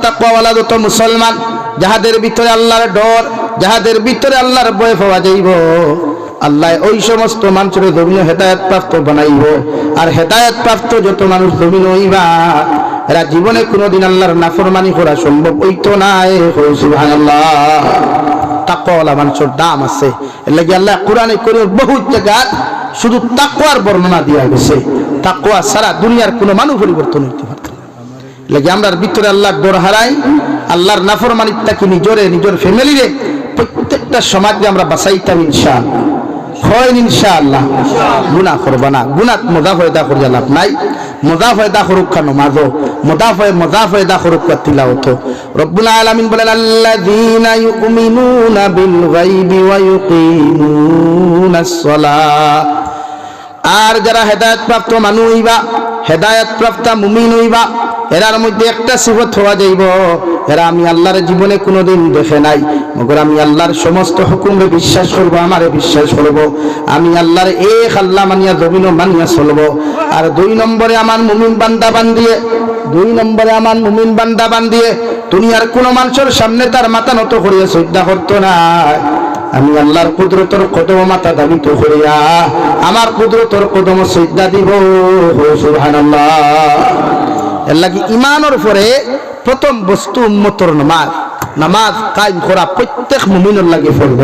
তাকওয়াওয়ালা যত মুসলমান যাহাদের ভিতরে আল্লাহর ডর, যাহাদের ভিতরে আল্লাহর ভয় পাওয়া যাইব, আল্লাহ ওই সমস্ত মানুষের জমিন হেদায়েত প্রাপ্ত বানাইব। আর হেদায়েত প্রাপ্ত যত মানুষ জমিন হইবা এরা জীবনে কোনোদিন আল্লাহর নাফরমানি করা সম্ভব হইতো না। সুবহানাল্লাহ। তাকওয়াওয়ালা মানুষের দাম আছে। এর লাগি আল্লাহ কোরআনে করে বহুত জায়গা শুধু তাকওয়ার বর্ণনা দিয়া গেছে। তাকওয়া ছাড়া দুনিয়ার কোনো মানুষ পরিবর্তন হইতে পারত না। লাগে আমরার ভিতরে আল্লাহর ডর হারাই, আল্লাহর নাফরমানিটাকে নিজের ফ্যামিলিরে প্রত্যেকটা সমাজে আমরা বাঁচাইতাম ইনশাআল্লাহ। হয় ইনশাআল্লাহ। গুনাহ করবা না, গুনাহ মজা ফায়দা করিয়া লাভ নাই। মজা ফায়দা করুক কেন মাঝো, মজা ফায়দা করুক তিলাওয়াত। রব্বুল আলামিন বলেন আল্লাযীনা ইউমিনুনা বিল গায়বি ওয়া ইউকিমুনাস সালাহ। আর যারা হেদায়েত প্রাপ্ত মানুষ হইবা, হেদায়েত প্রাপ্ত মুমিন হইবা, এরার মধ্যে একটা সিফত হওয়া যাইব, এরা আমি আল্লাহর জীবনে কোনোদিন দেখে নাই, মগর আমি আল্লাহর সমস্ত হুকুমে বিশ্বাস করব, আমারে বিশ্বাস করব, আমি আল্লাহর এক আল্লাহ মানিয়া জমিনও মানিয়া চলবো। আর দুই নম্বরে আমার মুমিন বান্দা বান্দিয়ে দুনিয়ার কোনো মানুষের সামনে তার মাথা নত করিয়া শ্রদ্ধা করতো না। আমি আল্লাহর কুদরতের কদম মাথা দাবিত করিয়া আমার কুদরতের কদম শ্রদ্ধা দিব। সুবহানাল্লাহ। এর লাগি ইমানের পরে প্রথম বস্তু উম্মতর নামাজ। নামাজ কায়েম করা প্রত্যেক মুমিনের লাগে ফরজ।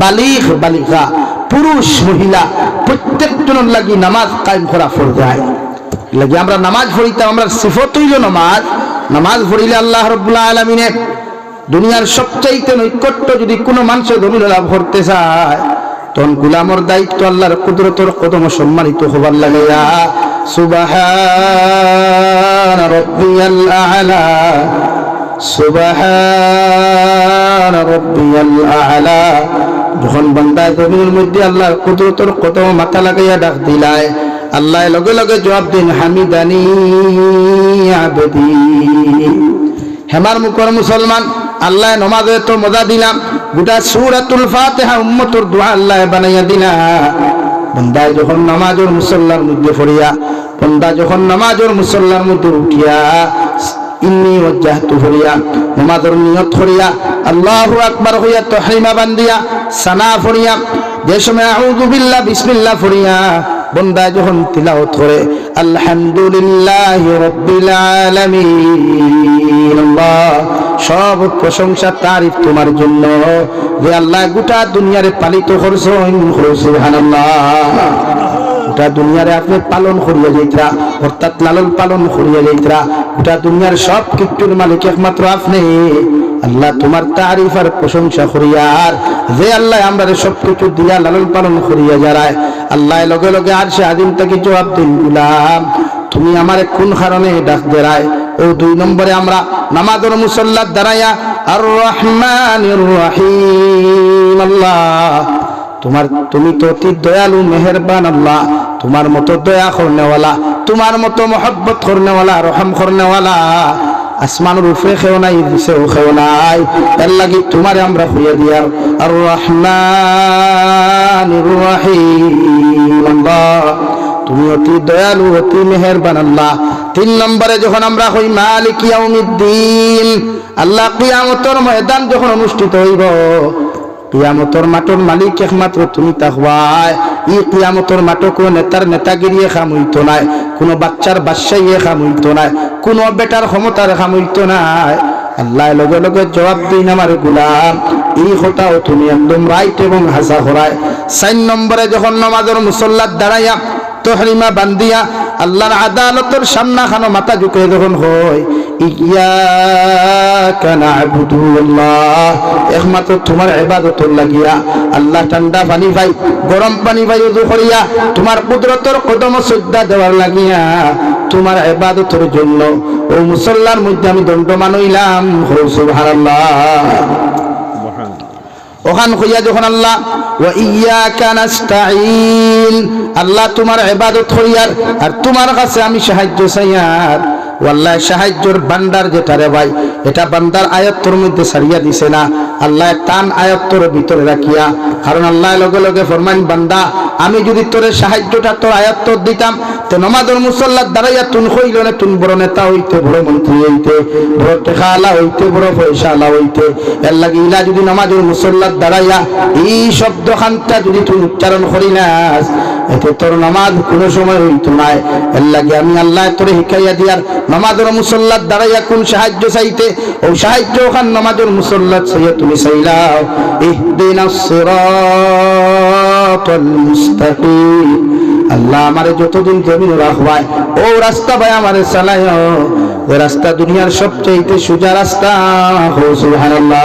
বালিগ বালিগা পুরুষ মহিলা প্রত্যেকজনের লাগি নামাজ কায়েম করা ফরজ। লাগি আমরা নামাজ পড়িতাম, আমরা সিফত হইল নামাজ। নামাজ পড়িলে আল্লাহ রাব্বুল আলামিনে দুনিয়ার সবচাইতে নৈকট্য যদি কোনো মানুষের জমিন লাভ করতে চায়, তখন গোলামর দায়িত্ব আল্লাহর কুদরতের কদম সম্মানিত হবার লাগে। সুবহান রাব্বিয়াল আ'লা, সুবহান রাব্বিয়াল আ'লা। যখন বান্দা জমিনের মধ্যে আল্লাহর কুদরতের কদম মাথা লাগাইয়া ডাক দিলায়, আল্লাহ লগে লগে জবাব দিন হামিদানি আবদি। হেমার মুখর মুসলমান, আল্লাহ নমাজে তো মজা দিলাম, গোটা সূরাতুল ফাতিহা উম্মতের দোয়া আল্লাহ বানাইয়া দিলা। বান্দা যখন নামাজের মুসল্লার মধ্যে পড়িয়া, বান্দা যখন নামাজের মুসল্লার মধ্যে উঠিয়া ইন্নী ওয়াজ্জাহতু পড়িয়া নামাজের নিয়ত করিয়া আল্লাহু আকবার হইয়া তাহরিমা বান্দিয়া সানা পড়িয়া, যে সময় আউযু বিল্লাহ বিসমিল্লাহ পড়িয়া বান্দা যখন তিলাওয়াত করে আলহামদুলিল্লাহি রাব্বিল আলামিন, আল্লাহ সব প্রশংসা তারিফ তোমার জন্য যে আল্লাহ গোটা দুনিয়ারে পালিত করছেন। সুবহানাল্লাহ। গোটা দুনিয়ারে আপনি পালন করিয়া যাইতরা, অর্থাৎ লালন পালন করিয়া যাইতরা। গোটা দুনিয়ার সব কিছুর মালিক একমাত্র আপনি। আল্লাহ তোমার তারিফ আর প্রশংসা করিয়ার যে আল্লাহ আমরা সব কিছু দিয়া লালন পালন করিয়া যারায়, আল্লাহ লগে লগে আর সে আদিম থেকে জবাব দিন, গুলাম তুমি আমারে কোন কারণে ডাক দেরায়। ও দুই নম্বরে আমরা নামাজের মুসল্লাত দাঁড়াইয়া আর রহমানির রহিম, আল্লাহ তুমি তো অতি দয়ালু মেহেরবান, আল্লাহ তোমার মতো দয়া করনেওয়ালা, তোমার মতো মহব্বত করনেওয়ালা, রহম করনেওয়ালা আসমানের উপরে কেউ নাই, নিচেও কেউ নাই। এর লাগি তোমারে আমরা হইয়া দিয়ার আর রহমানির রহিম, আল্লাহ তুমি অতি দয়ালু অতি মেহেরবান, আল্লাহ। তিন নম্বরে যখন আমরা হই মালিক ইয়াউমিদ্দিন, আল্লাহ কিয়ামতের ময়দান যখন অনুষ্ঠিত হইব, কিয়ামতের মাঠের মালিক একমাত্র তুমি তাকওয়ায়। এই কিয়ামতের মাঠে কোনো নেতার নেতাগিরি খাম হইতো নাই, কোনো বাচ্চার বাদশাহী খাম হইতো নাই, কোনো বেটার ক্ষমতার খাম হইতো নাই। আল্লাহ লগে লগে জবাব দিন আমার গোলাম এই কথাও তুমি একদম রাইট এবং হাসা করায়। ৪ নম্বরে যখন নামাজের মুসল্লাত দাঁড়াইয়া তাহরিমা বান্দিয়া আল্লাহর আদালতের সামনা খানো মাথা ঝুঁকে যখন হয় ইয়াকা না'বুদু, আল্লাহ একমাত্র তোমার ইবাদতের লাগিয়া আল্লাহ ঠান্ডা পানি পাই গরম পানি পাই ওযু করিয়া তোমার কুদরতের কদম শ্রদ্ধা দেওয়ার লাগিয়া তোমার ইবাদতের জন্য ও মুসল্লার মধ্যে আমি দণ্ডমান হইলাম। সুবহানাল্লাহ। ওখান হইয়া যখন আল্লাহ ওয়া ইয়াকা নাস্তাঈন, আল্লাহ তোমার ইবাদত করিয়ার আর তোমার কাছে আমি সাহায্য চাইয়ার। ওয়াল্লাহ সাহায্যের ভান্ডার যেটা রে ভাই, এটা বান্দার আয়াতের মধ্যে সারিয়া দিছে না। আল্লাহ টান আয়াত্তর ভিতরে রাখিয়া, কারণ আল্লাহ লগে লগে ফরমান বান্দা আমি যদি তোর সাহায্যটা তোর আয়াত্তর দিতাম তো নমাজের মুসল্লার দাঁড়াইয়া তুন হইল না, তুন বড় নেতা হইতে, বড় মন্ত্রী হইতে, বড় টেকা আলা হইতে, বড় পয়সা আলা হইতে। এর লাগে ইলা যদি নমাজের মুসল্লার দাঁড়াইয়া এই শব্দ খানটা যদি তুই উচ্চারণ করি না, এতে তোর নামাজ কোনো সময় হইতো না। এর লাগে আমি আল্লাহ তোরে শিখাইয়া দিয়ার নমাজের মুসল্লার দাঁড়াইয়া কোন সাহায্য চাইতে, ও সাহায্য ওখান নমাজের মুসল্লার চাইয়া তুমি চাইলাও ইহদিনাস সিরাতাল মুস্তাকিম। আল্লাহ আমারে যতদিন জমিন রাখবায় ও রাস্তা ভাই আমারে চালায়, ও রাস্তা দুনিয়ার সবচেয়ে সোজা রাস্তা। সুবহানাল্লাহ।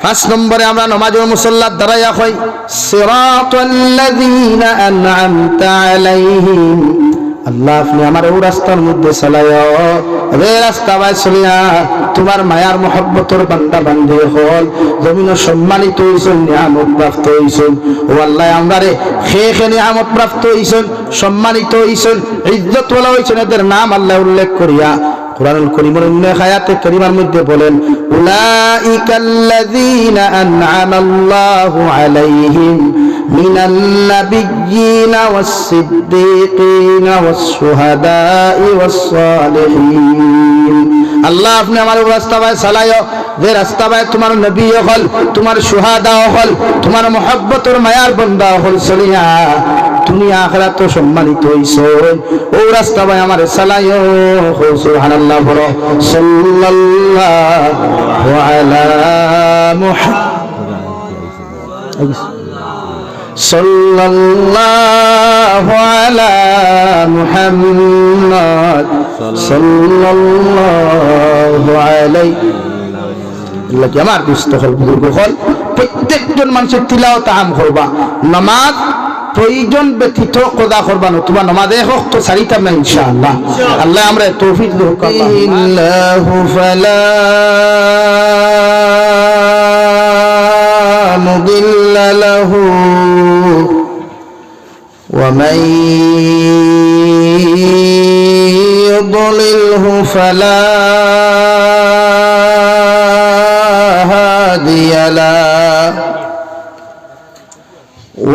5 নম্বরে আমরা নামাজের মুসল্লার দাঁড়াইয়া কই সিরাতাল্লাযীনা আন'আমতা আলাইহিম। আল্লাহ আপনি আমার ও রাস্তার মধ্যে চালায়, রে রাস্তা ভাই চলিয়া তোমার মায়ার মহব্বতর বান্দা বান্দি হল জমিন সম্মানিত হইছেন, নিয়ামত প্রাপ্ত হইছেন। ও আল্লাহ আমরা রে খে নিয়ামত প্রাপ্ত হইছেন, সম্মানিত হইছেন, ইজ্জত ওয়ালা হইছেন, এদের নাম আল্লাহ উল্লেখ করিয়া কুরআনুল কারীমের অন্য আয়াতে কারীমার মধ্যে বলেন উলাইকাল্লাযীনা আন'আমাল্লাহু আলাইহিম মিনান নাবিয়্যিনা ওয়াস-সিদ্দীকিনা ওয়াস-শুহাদা'i ওয়াস-সালিহিন। আল্লাহ আপনি আমার রাস্তা ভাই চালায়, যে রাস্তা ভাই তোমার নবী হল, তোমার শুহাদা হল, তোমার মহব্বতের মায়ার বান্দা হল চলিয়া দুনিয়া আখিরাত সম্মানিত হইছো, ও রাস্তা ভাই আমার চালায়। সুবহানাল্লাহ। বলো সাল্লাল্লাহু আলা মুহাম্মাদ সাল্লাল্লাহু আলা মুহাম্মাদ সাল্লাল্লাহু আলাইহি। আমার দুস্থ হল বুজুর্গ হল প্রত্যেকজন মানুষের তিলাওয়াত আম করবা, নামাজ প্রয়োজন ব্যতীত কদা করবা না, তোমার নামাজে হোক তো সারিতাম না ইনশাআল্লাহ। আল্লাহ আমরা তৌফিক দান করুন। ইল্লাহু ফালা মুদিল্লা লাহু ওয়া মান ইউদ্লিলহু ফালা হাদিয়া লাহু।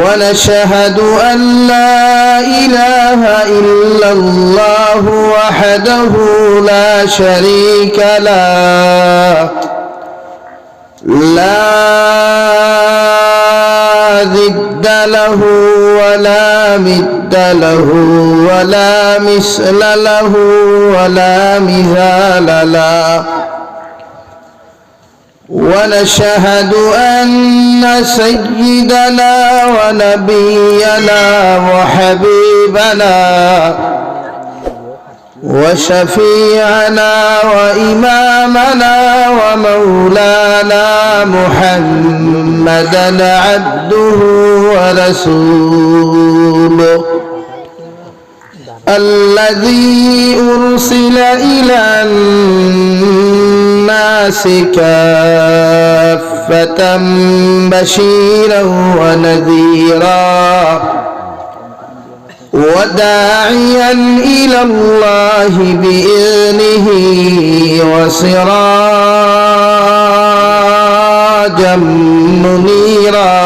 ونشهد أن لا إله إلا الله وحده لا شريك له لا ضد له ولا مد له ولا مثل له ولا مثال له. ونشهد أن سيدنا ونبينا وحبيبنا وشفيعنا وإمامنا ومولانا محمدا عبده ورسوله الذي أرسل إلى الناس كافة بشيرا ونذيرا وداعيا إلى الله بإذنه وسراجا منيرا.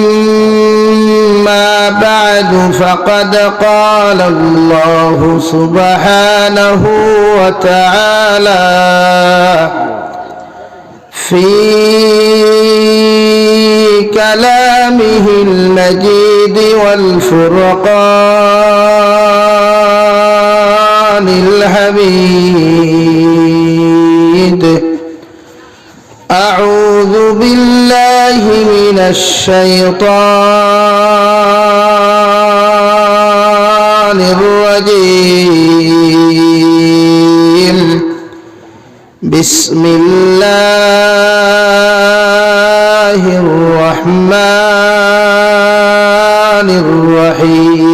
أما بعد فقد قال الله سبحانه وتعالى في كلامه المجيد والفرقان الحميد. أعوذ بالله من الشيطان الرجيم. بسم الله الرحمن الرحيم.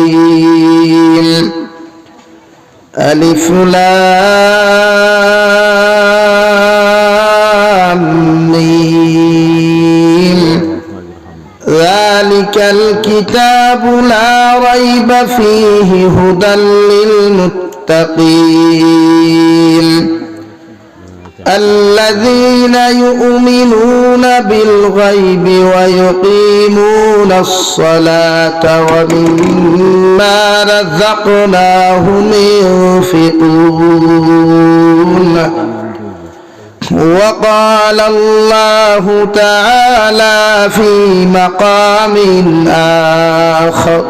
ألف لام ميم. ذلك الكتاب لا ريب فيه هدى للمتقين الذين يؤمنون بالغيب ويقيمون الصلاة ومما رزقناهم ينفقون وقال الله تعالى في مقام آخر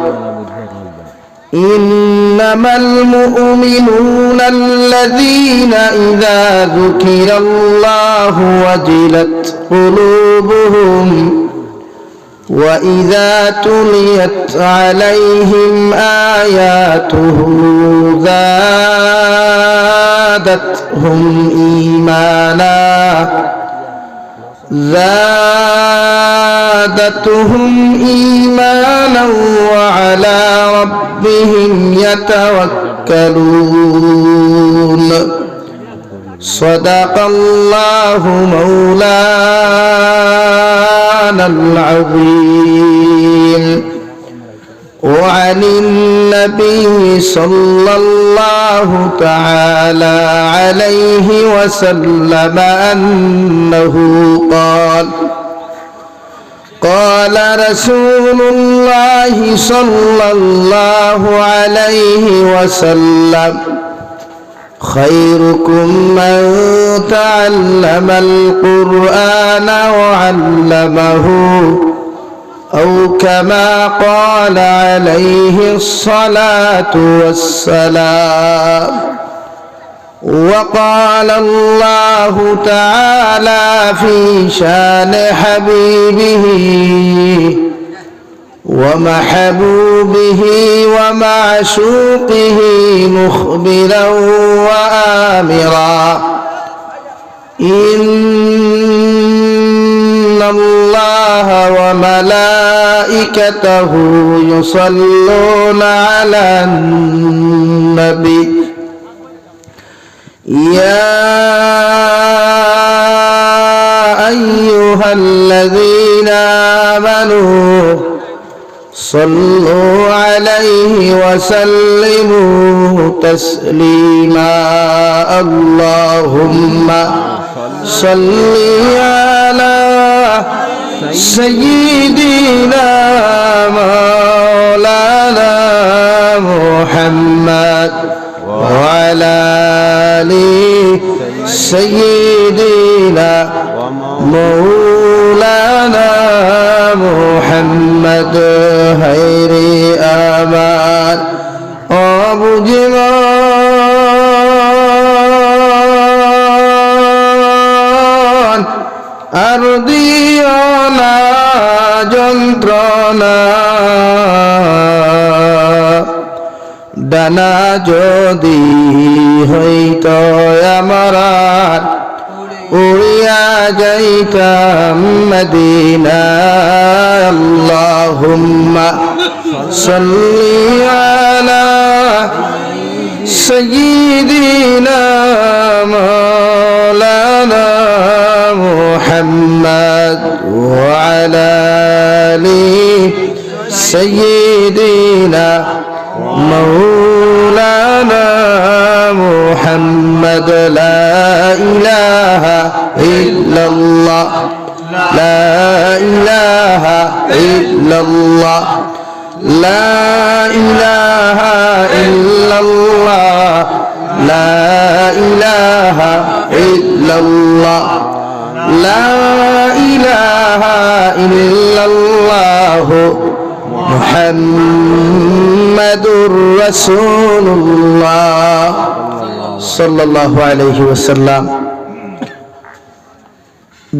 إنما المؤمنون الذين إذا ذكر الله وجلت قلوبهم وإذا تليت عليهم آياته زادتهم إيمانا وعلى ربهم يتوكلون صدق الله مولانا العظيم وعن النبي صلى الله تعالى عليه وسلم أنه قال رسول الله صلى الله عليه وسلم خيركم من تعلم القرآن وعلمه أو كما قال عليه الصلاة والسلام وقال الله تعالى في شان حبيبه ومحبوبه ومعشوقه مخبرا وآمرا إن الله وملائكته يصلون على النبي يا أيها الذين آمنوا صلوا عليه وسلموا تسليما اللهم صل على سيدنا مولانا محمد وعلى آل سيدنا مولانا محمد خير آمان أبو جمان أرضينا যন্ত্রণা ডানা যদি হইত আমার উড়িয়া যাইতাম মদিনা আল্লাহুম্মা সাল্লি আলা সাইয়্যিদিনা মাওলানা মুহাম্মদ ওয়া আলা আলি সাইয়্যিদিনা مولانا محمد لا إله إلا الله لا إله إلا الله لا إله إلا الله لا إله إلا الله لا إله إلا الله মুহাম্মাদুর রাসূলুল্লাহ সাল্লাল্লাহু আলাইহি ওয়াসাল্লাম।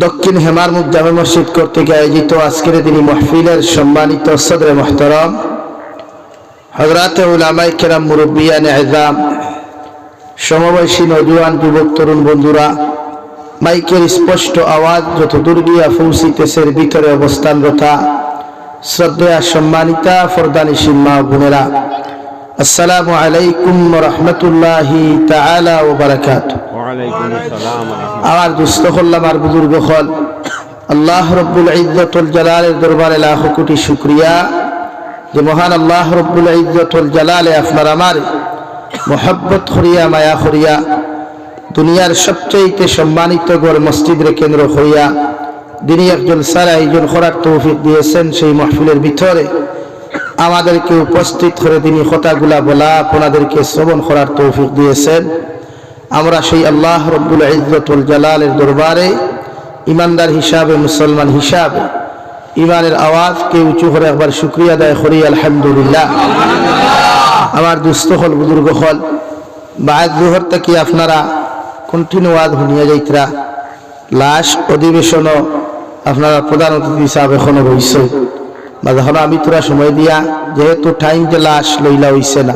দক্ষিণ হেমারমুখ জামে মসজিদ কর্তৃক আয়োজিত আজকের দিনী মাহফিলের সম্মানিত সদরে মুহতারাম হযরতে উলামায়ে কেরাম মুরব্বিয়ানে আযম সমবয়সী নওজোয়ান যুবক তরুণ বন্ধুরা মাইকের স্পষ্ট আওয়াজ যতদূর গিয়া পৌঁছিতেছে ভিতরে অবস্থানরত শ্রদ্ধেয় সম্মানিতা ফরদানিশীল মা বোনেরা, আসসালামু আলাইকুম ওয়া রাহমাতুল্লাহি তাআলা ওয়া বারাকাতুহু। ওয়া আলাইকুম আসসালাম। আমার দুস্থ হল, আমার বুজুর্গ হল, আল্লাহ রব্বুল ইজ্জতুল জালালের দরবারে লাখ কোটি শুকরিয়া যে মহান আল্লাহ রব্বুল ইজ্জতুল জালালে আপনার আমার মোহাব্বত করিয়া মায়া করিয়া দুনিয়ার সবচেয়ে সম্মানিত গড় মসজিদের কেন্দ্র হইয়া দিনী একজন সারা আয়োজন করার তৌফিক দিয়েছেন। সেই মাহফিলের ভিতরে আমাদেরকে উপস্থিত করে তিনি কথাগুলা বলা আপনাদেরকে শ্রবণ করার তৌফিক দিয়েছেন। আমরা সেই আল্লাহ রব্বুল ইজ্জতুল জালালের দরবারে ইমানদার হিসাবে, মুসলমান হিসাবে ইমানের আওয়াজকে উঁচু করে একবার শুকরিয়া আদায় করি আলহামদুলিল্লাহ। আমার দুস্থ হল বুজুর্গ হল বাদ জোহর থেকে আপনারা কন্টিনিউ ওয়াজ শুনিয়া যাইতরা। লাস্ট অধিবেশনও আপনারা প্রধান অতিথি হিসাবে এখনো রয়েছে বা যখন আমি তোরা সময় দিয়া যেহেতু টাইম যে লাস্ট লইলা হইছে না,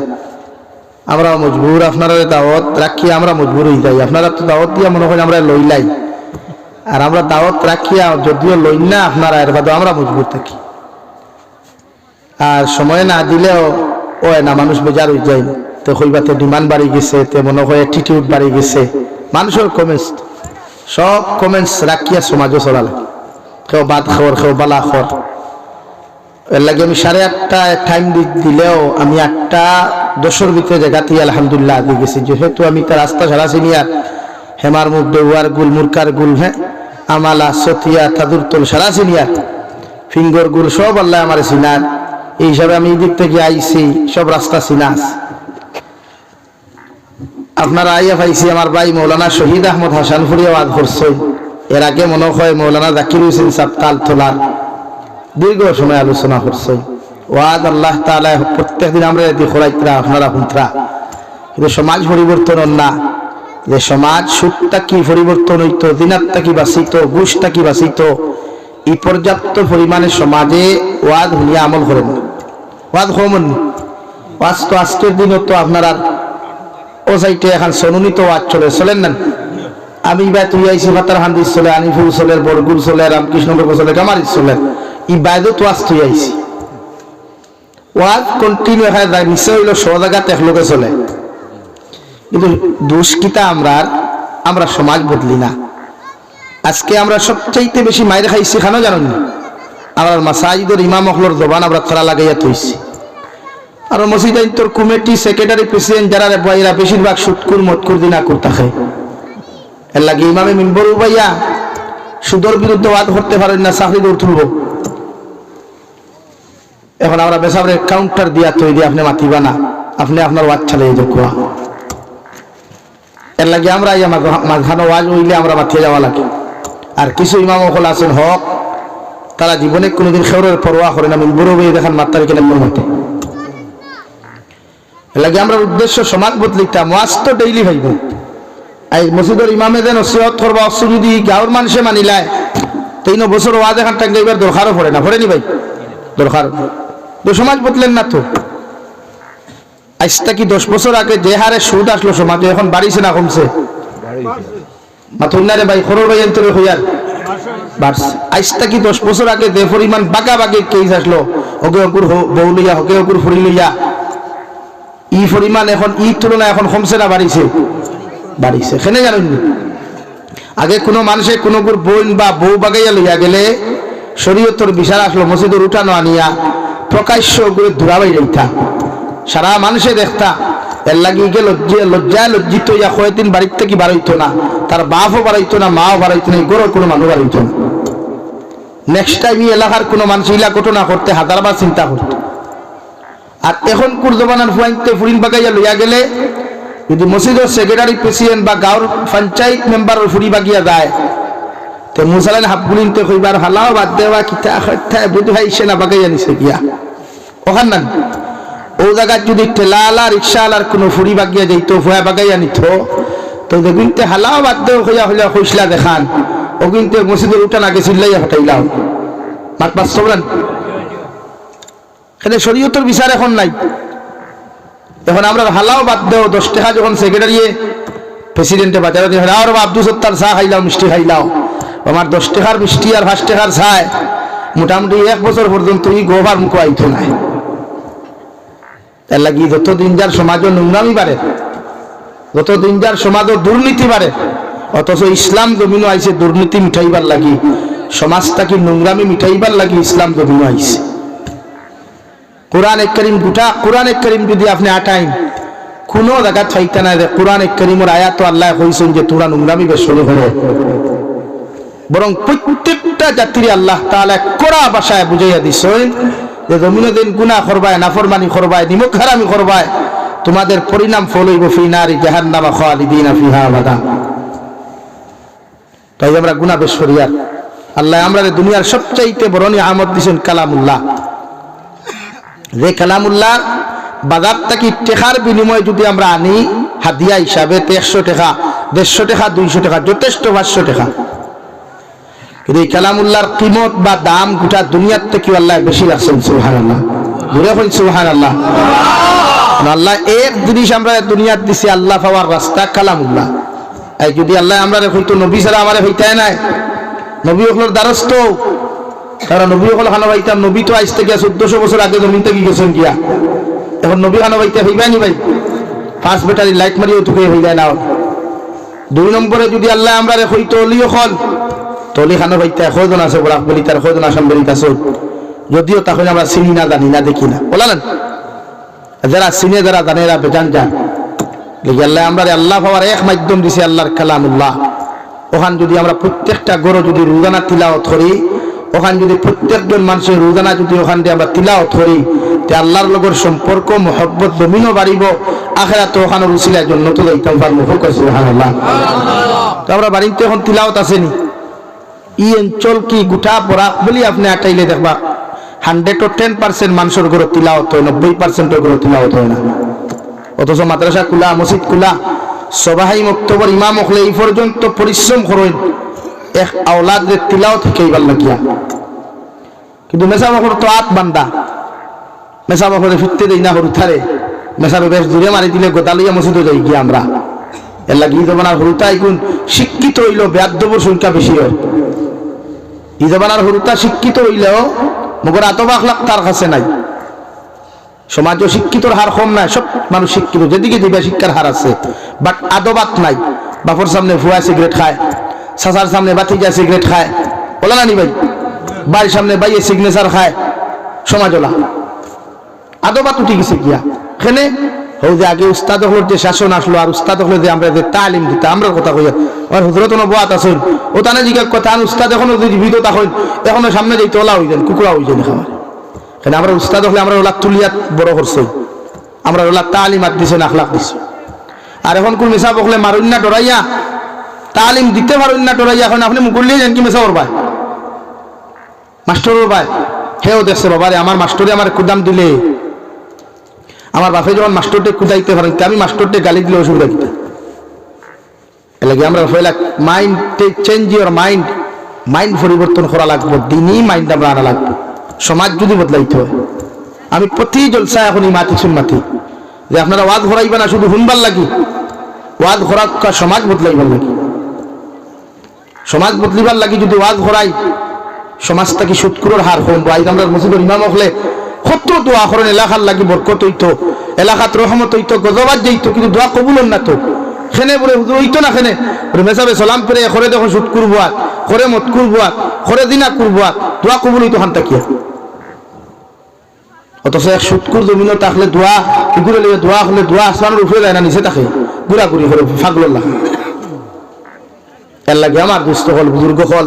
আমরা মজবুর আপনারা দাওয়াত রাখি, আমরা মজবুর হয়ে যাই। আপনারা তো দাওয়াত দিয়া মনে করেন আমরা লইলাই, আর আমরা দাওয়াত রাখিয়া যদিও লই না আপনারা এর বাদে আমরা মজবুর থাকি। আর সময় না দিলেও ও না, মানুষ বেজার হয়ে যায়। তো কইবাতে ডিমান্ড বাড়ি গেছে, তে মনে হয় অ্যাটিটিউড বাড়ি গেছে। মানুষের কমেন্টস সব কমেন্টস রাখিয়া সমাজও চলালে, কেউ বাদ খাওয়ার, কেউ বালা খাওয়ার। এর লাগে আমি 8:30 টাইম দিলেও আমি 8:10 ভিতরে জায়গাতে আলহামদুলিল্লাহ দিয়ে গেছি। যেহেতু আমি তার রাস্তা সারা সিনিয়ার হেমার মুখ দেওয়ার গুল, মুরকার গুল, হ্যাঁ আমালা সতিয়া তাদুরতল সারা সিনিয়ার ফিঙ্গর গুল সব আল্লাহ আমার সিনার। এই হিসাবে আমি এই দিক থেকে আইছি, সব রাস্তা সিনাস। আপনারা আইয়া পাইছি আমার ভাই মৌলানা শহীদ আহমদ হাসানপুরি ওয়াজ করছেন। এর আগে মনে হয় মৌলানা জাকির হোসেন সাহেব তালতলার দীর্ঘ সময় আলোচনা করছেন। ওয়াজ আল্লাহ তাআলা প্রত্যেকদিন আমরা যদি খোরাইতরা আপনারা শুনতরা, কিন্তু সমাজ পরিবর্তন না। যে সমাজ সুদটা কি পরিবর্তন হইতো, দিনারটা কি বাঁচিত, ঘুষটা কি বাঁচিত, এই পর্যাপ্ত পরিমাণে সমাজে ওয়াজ শুনিয়া আমল করেন না। ওয়াজ কমন ওয়াজ তো আজকের দিনও তো আপনারা ও সাইটে এখন সনুনিত ওয়াজ চলেন না। আমি বা তুই আইসি ভাতার হান্দিস চলে, আনিফুল চলে, বরগুল চলে, রামকৃষ্ণনগর চলে, গামারিস চলে, এই বাইদও তো ওয়াজ তুই আইসি। ওয়াজ কন্টিনিউ হয় যায়, নিশ্চয় হইল 100 জায়গাতে একলোকে চলে। কিন্তু দুষ্কিতা আমরা সমাজ বদলি না। আজকে আমরা সবচাইতে বেশি মায়ের খাইছি খানো জানেন, আমরা মাসাজিদের ইমাম হকলর জবান আমরা খারা লাগাইয়া থইছি। আর মসজিদ তোর কমিটি সেক্রেটারি প্রেসিডেন্ট যারা বইরা বেশিরভাগ সুৎকুর মতকুর দিনা করতে খায়। এর লাগে ইমামে মিম্বর উবাইয়া সুদর বিরুদ্ধে ওয়াজ করতে পারেন না, চাকরি দৌড় তুলব। এখন আমরা বেসাবরে কাউন্টার দিয়া তৈরি, আপনি মাতিবা না, আপনি আপনার ওয়াজ চালিয়ে দেখুয়া। এর লাগে আমরা মাঝখানো ওয়াজ হইলে আমরা মাতিয়ে যাওয়া লাগে। আর কিছু ইমাম হল আছেন হক, তারা জীবনে কোনোদিন খেউরের পরোয়া করে না, মিম্বর উবাই দেখান মাত্রার কিনে মতে। এর লাগে আমরা উদ্দেশ্য সমাজ বদলিতাম, ওয়াজ তো ডেইলি ভাইব। এই মসজিদের ইমামে দেন নসিহত করবা, অবশ্য যদি গাঁৱৰ মানুষে মানিলায় 3 বছর ওয়াজ এখান টাকা এবার দরকারও পড়ে না, পড়েনি ভাই? দরকার তো সমাজ বদলেন না তো। আজটা কি 10 বছর আগে যে হারে সুদ আসলো সমাজে, এখন বাড়িছে না কমছে? মাথুন্নারে ভাই খরর ভাই এন্তরে হইয়ার বাড়ছে। আজটা কি 10 বছর আগে যে পরিমাণ বাঁকা বাঁকি কেস আসলো, ওকে অকুর বউ লইয়া, ওকে অকুর ফুরি লইয়া, ই পরিমাণ এখন ই তুলনায় এখন কমছে না বাড়িছে? বাড়িছে। এখানে জানেন আগে কোনো মানুষে কোনো বোন বা বউ বাগাইয়া লইয়া গেলে শরীয়তর বিচার আসলো, মসজিদের উঠানো আনিয়া প্রকাশ্য করে দূরাবাই যাইতা, সারা মানুষে দেখতা। এর লাগিয়ে গিয়ে লজ্জায় লজ্জিত ইয়া কয়েকদিন বাড়ির থেকে বাড়াইতো না, তার বাপও বাড়াইতো না, মাও বাড়াইতো না, গরুর কোনো মানুষ বাড়াইতো না। নেক্সট টাইম এলাকার কোনো মানুষ ইলা ঘটনা করতে হাজারবার চিন্তা করত। আর এখন কুরজবানার ফুয়াইতে ফুরিন বাগাইয়া লইয়া গেলে যদি মসজিদের সেক্রেটারি প্রেসিডেন্ট বা গাঁৱৰ পঞ্চায়েত মেম্বারের ফুরি বাগিয়া যায়, তো মুসালান হাফগুলিনতে কইবার হালাও বাদ দেওয়া কিতা হত্যায় বুধ ভাইছে না বাগাইয়া নিছে গিয়া ওখান না। ও জায়গায় যদি ঠেলাওয়ালা রিক্সাওয়ালার কোনো ফুরি বাগিয়া যাইত, ফুয়া বাগাইয়া নিত, তো দেখুনতে হালাও বাদ দেও হইয়া হইয়া কইসলা দেখান, ও কিন্তু মসজিদের উঠান আগে চিল্লাইয়া হটাইলাম মাত পাঁচ সবরান। এখানে শরীয়তের বিচার এখন নাই। এখন আমরা হালাও বাদ দেও, 10 টাকা যখন সেক্রেটারি প্রেসিডেন্টে বাজারে দিয়ে আর আব্দুল সত্তার চা খাইলাও, মিষ্টি খাইলাও, আমার 10 টাকার মিষ্টি আর 5 টাকার চায় মোটামুটি 1 বছর পর্যন্ত এই গোবার মুখ আইতো নাই। এর লাগি যতদিন যার সমাজও নোংরামি বাড়ে, যতদিন যার সমাজও দুর্নীতি বাড়ে, অথচ ইসলাম জমিনও আইছে দুর্নীতি মিঠাইবার লাগি, সমাজটাকে নোংরামি মিঠাইবার লাগি ইসলাম জমিন আইছে। কোরআনে কারীম গোটা কোরআনে কারীম যদি আপনি আটাইন কোনো জায়গা পাইতে না যে কোরআনে কারীমের আয়াত আল্লাহ কইছেন যে তোমরা নোংরামি বেশ শুরু করো, বরং প্রত্যেকটা জাতির আল্লাহ তাআলা কোরা ভাষায় বুঝাইয়া দিছেন যে জমিনে দিন গুনাহ করবায়, নাফরমানি করবায়, নিমক হারামি করবায়, তোমাদের পরিণাম ফল হইব ফি নারি জাহান্নাম খালিদিনা ফিহা আবাদা। তাই আমরা গুনাহ বেশ করিয়ার আল্লাহ আমরা দুনিয়ার সবচাইতে বড় নিয়ামত দিয়েছেন কালামুল্লাহ। যে কালামুল্লাহ বাজার থেকে টেকার বিনিময়ে যদি আমরা আনি হাদিয়া হিসাবে 150 টাকা, 150 টাকা, 200 টাকা, যথেষ্ট 500 টাকা, কিন্তু এই কালামুল্লাহর কিমত বা দাম গোটা দুনিয়ার থেকে আল্লাহ বেশি রাখছেন। সুবহানাল্লাহ, ঘুরে বলি সুবহানাল্লাহ। আল্লাহ এক জিনিস আমরা দুনিয়ার দিছি আল্লাহ পাওয়ার রাস্তা কালামুল্লাহ। এই যদি আল্লাহ আমরা হইতো নবী ছাড়া আমার হইতাই নাই, নবী হকলের দ্বারস্থ, তারা নবী হকল খানা পাইতাম। নবী তো আজ থেকে 1400 বছর আগে জমিন থেকে গেছেন গিয়া, এখন নবী খানা পাইতে হইবাই নি ভাই? 5 ব্যাটারি লাইট মারিও তুকে হয়ে যায় না। 2 নম্বরে যদি আল্লাহ আমরা হইতো অলি হল তলি খানা পাইতে এখন আছে বরাক বলি তার এখন আসাম বলি তাছ, যদিও তখন আমরা চিনি না, জানি না, দেখি না, বলালেন যারা চিনে যারা জানে এরা বেজান যান। আল্লাহ আমরা আল্লাহ পাওয়ার এক মাধ্যম দিছে আল্লাহর কালামুল্লাহ। ওখান যদি আমরা প্রত্যেকটা গরু যদি রোজানা তিলাওয়াত করি, ওখান যদি প্রত্যেকজন মানুষের রোজানা যদি ওখান দিয়ে আমরা তিলাওয়াত করি, তে আল্লাহর লগর সম্পর্ক মহব্বত জমিনও বাড়িব, আখিরাতে ওখানে উসিলায় জান্নাত যাইতাম পারবো। সুবহানাল্লাহ। তো আমরা বাড়িতে এখন তিলাওয়াত আসেনি, ই অঞ্চল কি গোটা বরাক বলি আপনি আটাইলে দেখবা 110% মানুষের ঘরে তিলাওয়াত হয়, 90% ঘরে তিলাওয়াত হয় না। অথচ মাদ্রাসা কুলা, মসজিদ কুলা, সবাই মক্তবর ইমাম হলে এই পর্যন্ত পরিশ্রম করেন এক আওলাদের তিলাওয়াত শিখাইবার লাগিয়া। কিন্তু মেসাবাহর তো আত বান্দা, মেসাবাহরে ফিরতে দেই না হরু থারে, মেসাবে বেশ দূরে মারি দিলে গোদালিয়া মসজিদে যাই গিয়া আমরা। এর লাগি জমানার হরুতা এখন শিক্ষিত হইলেও বেয়াদবর সংখ্যা বেশি হয়। এই জমানার হরুতা শিক্ষিত হইলেও মগর আতব আখলাক তার কাছে নাই। সমাজও শিক্ষিতর হার কম নাই, সব মানুষ শিক্ষিত, যেদিকে দিবা শিক্ষার হার আছে, বাট আদবাত নাই। বাপর সামনে ফুয়া সিগারেট খায়, চাচার সামনে বাতিজা সিগারেট খায়, বলা না নি ভাই? বাড়ির সামনে বাইয়ে সিগনেচার খায়, সমাজ ওলা আদবাত উঠে গেছে গিয়া। এখানে হও যে আগে উস্তাদ হলোর যে শাসন আসলো, আর উস্তাদ হলো যে আমরা যে তালিম দিতে আমরা কথা কইয়া আমার হুজরত নবুয়াত আছেন, ও তানে জিজ্ঞাসা কথা উস্তাদ এখনো যদি জীবিত তখন এখনো সামনে যাইতে ওলা হয়ে যান, কুকুরা হয়ে যান খাবার। কেন আমরা উস্তাদ হলে আমরা ওলা তুলিয়াত বড় করছি, আমরা ওলা তালিমাত দিছেন, আখলাক দিছি। আর এখন কোন মেসা বকলে মারুন না ডরাইয়া তালিম দিতে পারুন না ডরাইয়া, এখন আপনি মুকুলিয়ে যান কি মেসা করবাই মাস্টার ভাই হেও দেখছে বাবারে আমার মাস্টরে আমার কুদাম দিলে, আমার বাপে যখন মাস্টরটে কুদাইতে পারেন আমি মাস্টরটে গালি দিলে অসুবিধা কি? এলাকি আমরা mind change your mind, mind পরিবর্তন করা লাগবে, দিনই মাইন্ড আমরা আনা লাগবে, সমাজ যদি বদলাইতে হয়। আমি প্রতি জলসায় এখন মাতি শুন মাতি যে আপনারা ওয়াজ ঘরাইবে না শুধু শুনবার লাগি, ওয়াজ ঘোরা সমাজ বদলাইবার লাগি। সমাজ বদলিবার লাগি যদি ওয়াজ ঘরাই, সমাজটা কি সুৎকুরের হার কমবো। আজ আমরা মসজিদের ইমাম হলে কত দোয়া করেন, এলাকার লাগি বরকত হইতো, এলাকাত রহমত হইতো, গজবাদ যাইতো, কিন্তু দোয়া কবুল না তো। খেনে বলে হুজুর হইতো না, খেনে মেসাবে সালাম পেরে করে দেখো সুদ করবো, করে মত করবো, করে দিনা করবো, দোয়া কবুল হইতো খান তাকিয়া। অথচ এক সুৎকুর জমিন থাকলে দোয়া কুকুরে লেগে দোয়া হলে দোয়া আসমানের উঠে যায় না, নিচে থাকে ঘুরাঘুরি করে ফাগল লাগে। এর লাগে আমার দুস্থ হল বুজুর্গ হল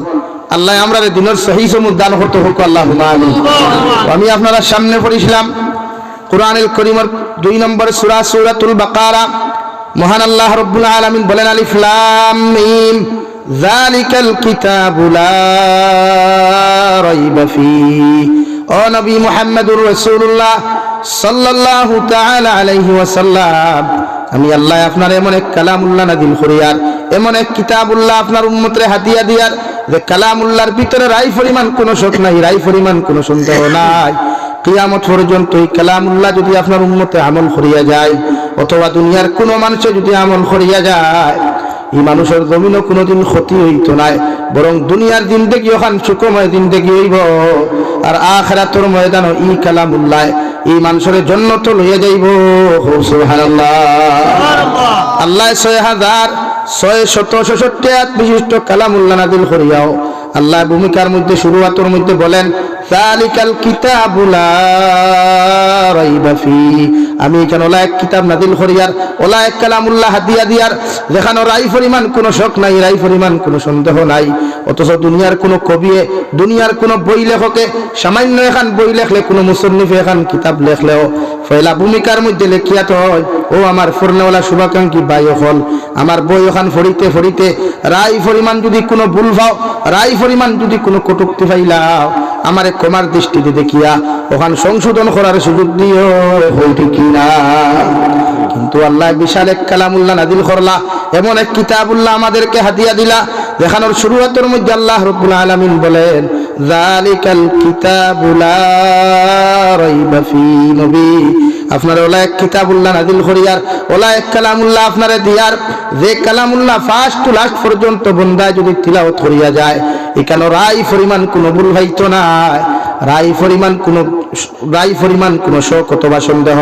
আল্লাহ আমরা দিনের সহি সমুদ দান করতে হোক আল্লাহ। আমি আপনারা সামনে পড়েছিলাম কুরআনুল কারীমের 2 নম্বর সূরা সূরাতুল বাকারা। মহান আল্লাহ রাব্বুল আলামিন বলেন আলিফ লাম মিম যালিকাল কিতাবু লা রাইবা ফীহি। ও নবী মুহাম্মদুর রাসূলুল্লাহ সাল্লাল্লাহু তাআলা আলাইহি ওয়াসাল্লাম, আমি আল্লাহ আপনার এমন এক কালামুল্লাহ নাযিল করিয়ার, এমন এক কিতাবুল্লাহ আপনার উম্মতরে হাদিয়া দিয়ার যে কালামুল্লাহর ভিতরে রাই পরিমাণ কোনো শক নাই, রাই পরিমাণ কোনো সন্দেহ নাই। কিয়ামত পর্যন্ত এই কালামুল্লাহ যদি আপনার উম্মতে আমল করিয়া যায়, অথবা দুনিয়ার কোনো মানুষে যদি আমল করিয়া যায়, এই মানুষের জমিনও কোনোদিন ক্ষতি হইতো নাই, বরং দুনিয়ার জিন্দেগি ওখান সুখময় জিন্দেগি হইব, আর আখিরাতের ময়দানও ই কালামুল্লাহ এই মানুষের জান্নাত লইয়া যাইব। সুবহানাল্লাহ। আল্লাহ 6666 বিশিষ্ট কালামুল্লাহ নাযিল করিয়াও আল্লাহ ভূমিকার মধ্যে শুরুয়াতের মধ্যে বলেন যালিকাল কিতাবু লা রাইবা ফি, আমি এখানে ওলা এক কিতাব নাযিল করিয়ার, ওলা এক কালামুল্লাহ হাদিয়া দিয়ার, যেখানে রাই পরিমাণ কোনো শক নাই, রাই পরিমাণ কোনো সন্দেহ নাই। অথচ দুনিয়ার কোনো কবিয়ে, দুনিয়ার কোনো বই লেখকে সামান্য এখান বই লেখলে, কোনো মুসন্নিফে এখান কিতাব লেখলেও পয়লা ভূমিকার মধ্যে লেখিয়াত হয়, ও আমার ফুরনেওয়ালা শুভাকাঙ্ক্ষী ভাই হল, আমার বই ওখান ফরিতে ফরিতে রাই পরিমাণ যদি কোনো ভুল পাও, রাই পরিমাণ যদি কোনো কটুক্তি পাইলাও, আমারে ক্ষমার দৃষ্টিতে দেখিয়া ওখান সংশোধন করার সুযোগ দিও, হইতে কিনা। কিন্তু আল্লাহ বিশাল এক কালামুল্লাহ নাযিল করলা, এমন এক কিতাবুল্লাহ আমাদেরকে হাদিয়া দিলা, যেখানের শুরুয়াতের মধ্যে আল্লাহ রাব্বুল আলামিন বলেন যালিকাল কিতাবু লা রাইবা ফি, নবী আপনার ওলা এক কিতাবুল্লাহ নাযিল করিয়ার, ওলা এক কালামুল্লাহ আপনারে দিয়ার, যে কালামুল্লাহ ফার্স্ট টু লাস্ট পর্যন্ত বন্দায় যদি তিলাওয়াত করিয়া যায়, এখানে রাই পরিমাণ কোনো ভুল হইতো না, রাই পরিমাণ কোনো শক অথবা সন্দেহ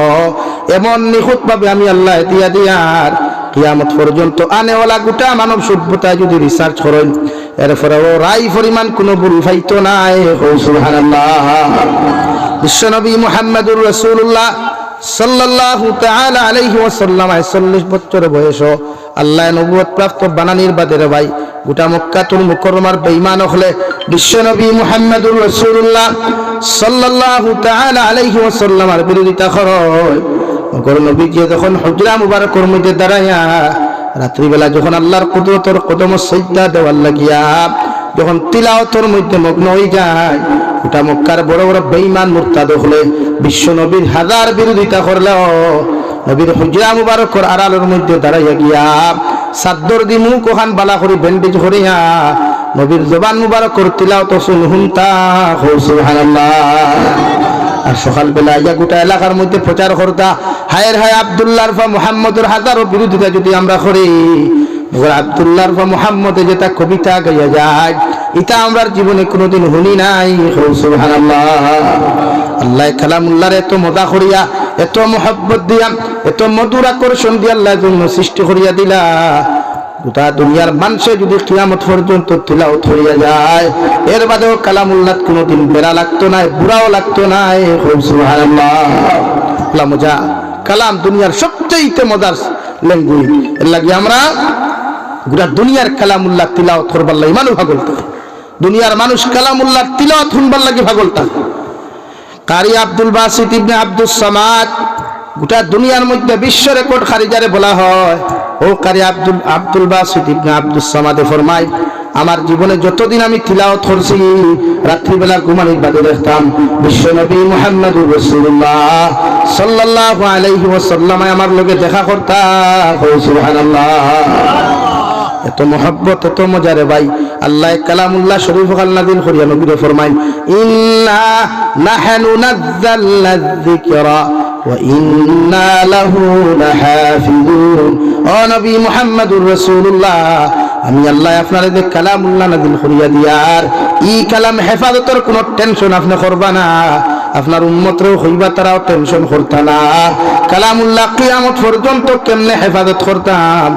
এমন নিখুঁত ভাবে আমি আল্লাহ দিয়া দিয়ার, কিয়ামত পর্যন্ত আনেওয়ালা গোটা মানব সভ্যতায় যদি রিসার্চ করেন, এরপরে ও রাই পরিমাণ কোনো ভুল হইতো না। সুবহানাল্লাহ। বিশ্বনবী মুহাম্মদুর রাসূলুল্লাহ সাল্লাল্লাহু তাআলা আলাইহি ওয়াসাল্লাম 40 বছর বয়স আল্লাহ নবুয়ত প্রাপ্ত বানানির বাদে রে ভাই, গোটা মক্কাতুল মুকাররমার বেঈমান হলে বিশ্বনবী মুহাম্মদুর রাসূলুল্লাহ সাল্লাল্লাহু তাআলা আলাইহি ওয়াসাল্লামের বিরোধিতা করে। মগর নবীজি যখন হুজরা মুবারকের মধ্যে দাঁড়ায়া রাত্রিবেলা যখন আল্লাহর কুদরতের কদম সিজদা দেওয়ার লাগিয়া যখন তিলাওয়াতের মধ্যে মগ্ন হয়ে যায়, গোটা মক্কার বড় বড় বেঈমান মুরতাদ হলে বিশ্ব নবীর হাজার বিরোধিতা করলেও নবীর হুজরা মুবারকের আড়ালের মধ্যে দাঁড়াইয়া গিয়া সাদ্দর দি মুখ ওখান বালা করে ব্যান্ডেজ করিয়া নবীর জবান মুবারকের তিলাওয়াত শুনতা। সুবহানাল্লাহ। আর সকালবেলা ইয়া গোটা এলাকার মধ্যে প্রচার করতা, হায়ের হায় আব্দুল্লাহর ফা মুহাম্মদের হাজারো বিরোধিতা যদি আমরা করি, আব্দুল্লাহর ফা মুহাম্মদে যেটা কবিতা গাইয়া যায়, এটা আমরা জীবনে কোনোদিন শুনি নাই। সুবহানাল্লাহ। আল্লাহ কালামুল্লাহর এত মজা করিয়া, এত মহব্বত দিয়া, এত মধুর আকর্ষণ দিয়া আল্লাহ জন্য সৃষ্টি করিয়া দিলা, গোটা দুনিয়ার মানুষে যদি কিয়ামত পর্যন্ত তিলাওয়াত করিয়া যায়, এর বাদেও কালামুল্লাহ কোনোদিন বেড়া লাগতো না, বুড়াও লাগতো না। সুবহানাল্লাহ। মজা কালাম দুনিয়ার সবচেয়ে মজার ল্যাঙ্গুয়েজ, এর লাগে আমরা গোটা দুনিয়ার কালামুল্লাহ তিলাওয়াত করবার লাগে মানুষ পাগল থাকে, দুনিয়ার মানুষ কালামুল্লাহ তিলাওয়াত শুনবার লাগে পাগল থাকে। কারি আব্দুল বাসিত ইবনে আব্দুস সামাদ গোটা দুনিয়ার মধ্যে বিশ্ব রেকর্ড খারিজারে বলা হয়। ও কারি আব্দুল বাসিত ইবনে আব্দুস সামাদে ফরমায়, আমার জীবনে যতদিন আমি তিলাওয়াত করছি, রাত্রিবেলা ঘুমানোর বাদে দেখতাম বিশ্বনবী মুহাম্মদুর রাসূলুল্লাহ সাল্লাল্লাহু আলাইহি ওয়াসাল্লাম আমার লগে দেখা করতা। সুবহানাল্লাহ। এত মহব্বত, এত মজা রে ভাই। আল্লাহ কালামুল্লাহ শরীফ নাযিল করিয়া নবীরে ফরমায়, ইন্না নাহনু নাযালনা যিকরা ওয়া ইন্না লাহু লাহাফিজুন। ও নবী মুহাম্মদুর রাসূলুল্লাহ, আমি আল্লাহ আপনারে যে কালামুল্লাহ নাযিল করিয়া দিয়ার, ই কালাম হেফাজতের কোনো টেনশন আপনি করবা না, আপনার উম্মতরেও হইবা তারাও টেনশন করতা না। কালামুল্লাহ কিয়ামত পর্যন্ত কেমনে হেফাজত করতাম,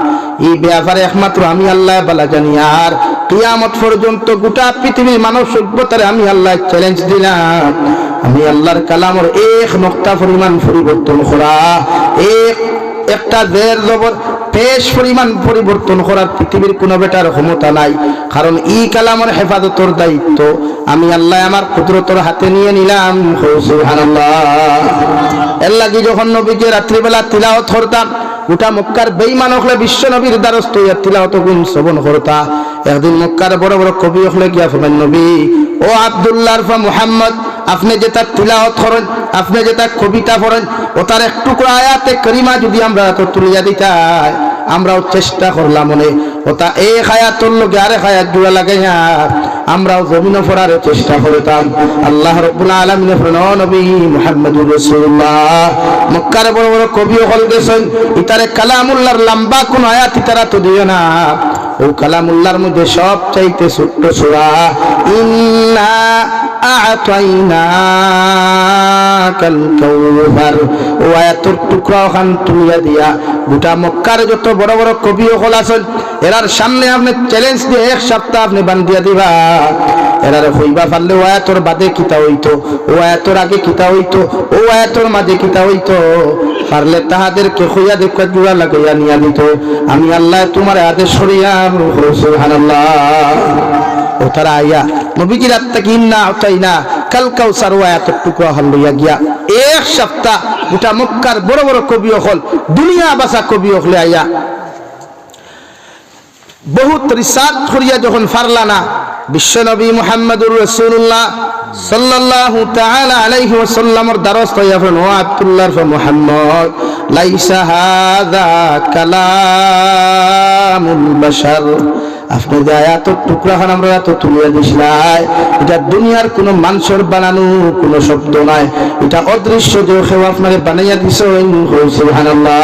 এই ব্যাপারে একমাত্র আমি আল্লাহ বালা জানি। আর কিয়ামত পর্যন্ত গোটা পৃথিবীর মানব সভ্যতারে আমি আল্লাহ চ্যালেঞ্জ দিলাম, আমি আল্লাহর কালামের এক নক্তা পরিমাণ পরিবর্তন করা, একটা জের জবর পেশ পরিমাণ পরিবর্তন করার পৃথিবীর কোনো বেটার ক্ষমতা নাই। কারণ এই কালামের হেফাজতের দায়িত্ব আমি আল্লাহ আমার কুদরতের হাতে নিয়ে নিলাম। সুবহানাল্লাহ। এর লাগি যখন নবীকে রাত্রিবেলা তিলাওয়াত করতাম, গোটা মক্কার বেঈমান হলে বিশ্ব নবীর দ্বারস্থ হইয়া তিলাওয়াত গুণ শ্রবণ করতা। একদিন মক্কার বড় বড় কবি হলে গিয়া ফরমান, নবী ও আব্দুল্লাহর ফা মুহাম্মদ, আপনি যেটা তিলাওয়াত করেন, আপনি যেটা কবিতা পড়েন, ওটার একটু করে আয়াতে করিমা যদি আমরা তো তুলিয়া দিতাই, আমরাও চেষ্টা করলাম মনে ওটা এক আয়াতের লগে আরেক আয়াত জোড়া লাগাইয়া আমরাও জমিনে পড়ার চেষ্টা করতাম। আল্লাহ রাব্বুল আলামিন ফরমান, ও নবী মুহাম্মদুর রাসূলুল্লাহ, মক্কার বড় বড় কবি হল গেছেন, ইতারে কালামুল্লাহর লম্বা কোন আয়াত ইতারা তো দিও না। ও কালামুল্লাহর মধ্যে সবচাইতে ছোট্ট সূরা ইন্না আ'তাইনাকাল কাউসার। ও আয়াতের টুকরা ওখান তুলিয়া দিয়া গোটা মক্কার যত বড় বড় কবি হল আছেন এরার সামনে আপনি চ্যালেঞ্জ দিয়ে এক সপ্তাহ আপনি বান্ধিয়া দিবা, এরারে হইবা পারলে ও আয়াতর বাদে কিতা হইতো, ও আয়াতর আগে কিতা হইতো, ও আয়াতর মাঝে কিতা হইতো, পারলে তাহাদেরকে হইয়া দেখা জোড়া লাগাইয়া নিয়া দিত। আমি আল্লাহ তোমার আদেশ সরিয়া সুবহানাল্লাহ। ও তারা আইয়া নবীজির আত্মাকে ইন্না আ'তাইনা কাল কাউসার ও আয়াতের টুকরা হল লইয়া গিয়া এক সপ্তাহ গোটা মক্কার বড় বড় কবি হল দুনিয়া বাসা কবি হলে আইয়া বহুত রিসার্চ করিয়া যখন পারলা না, বিশ্বনবী মুহাম্মদুর রাসূলুল্লাহ সাল্লাল্লাহু তাআলা আলাইহি ওয়াসাল্লামের দ্বারস্থ হইয়া বলেন, ও আব্দুল্লাহ মুহাম্মদ, লাইসা হাযা কালামুল বাশার। আপনি যে আয়াতের টুকরাখান আমরা এত তুলিয়া দিছিলাই, এটা দুনিয়ার কোনো মানুষের বানানো কোনো শব্দ নাই, এটা অদৃশ্য যে কেউ আপনাকে বানাইয়া দিছে। সুবহানাল্লাহ।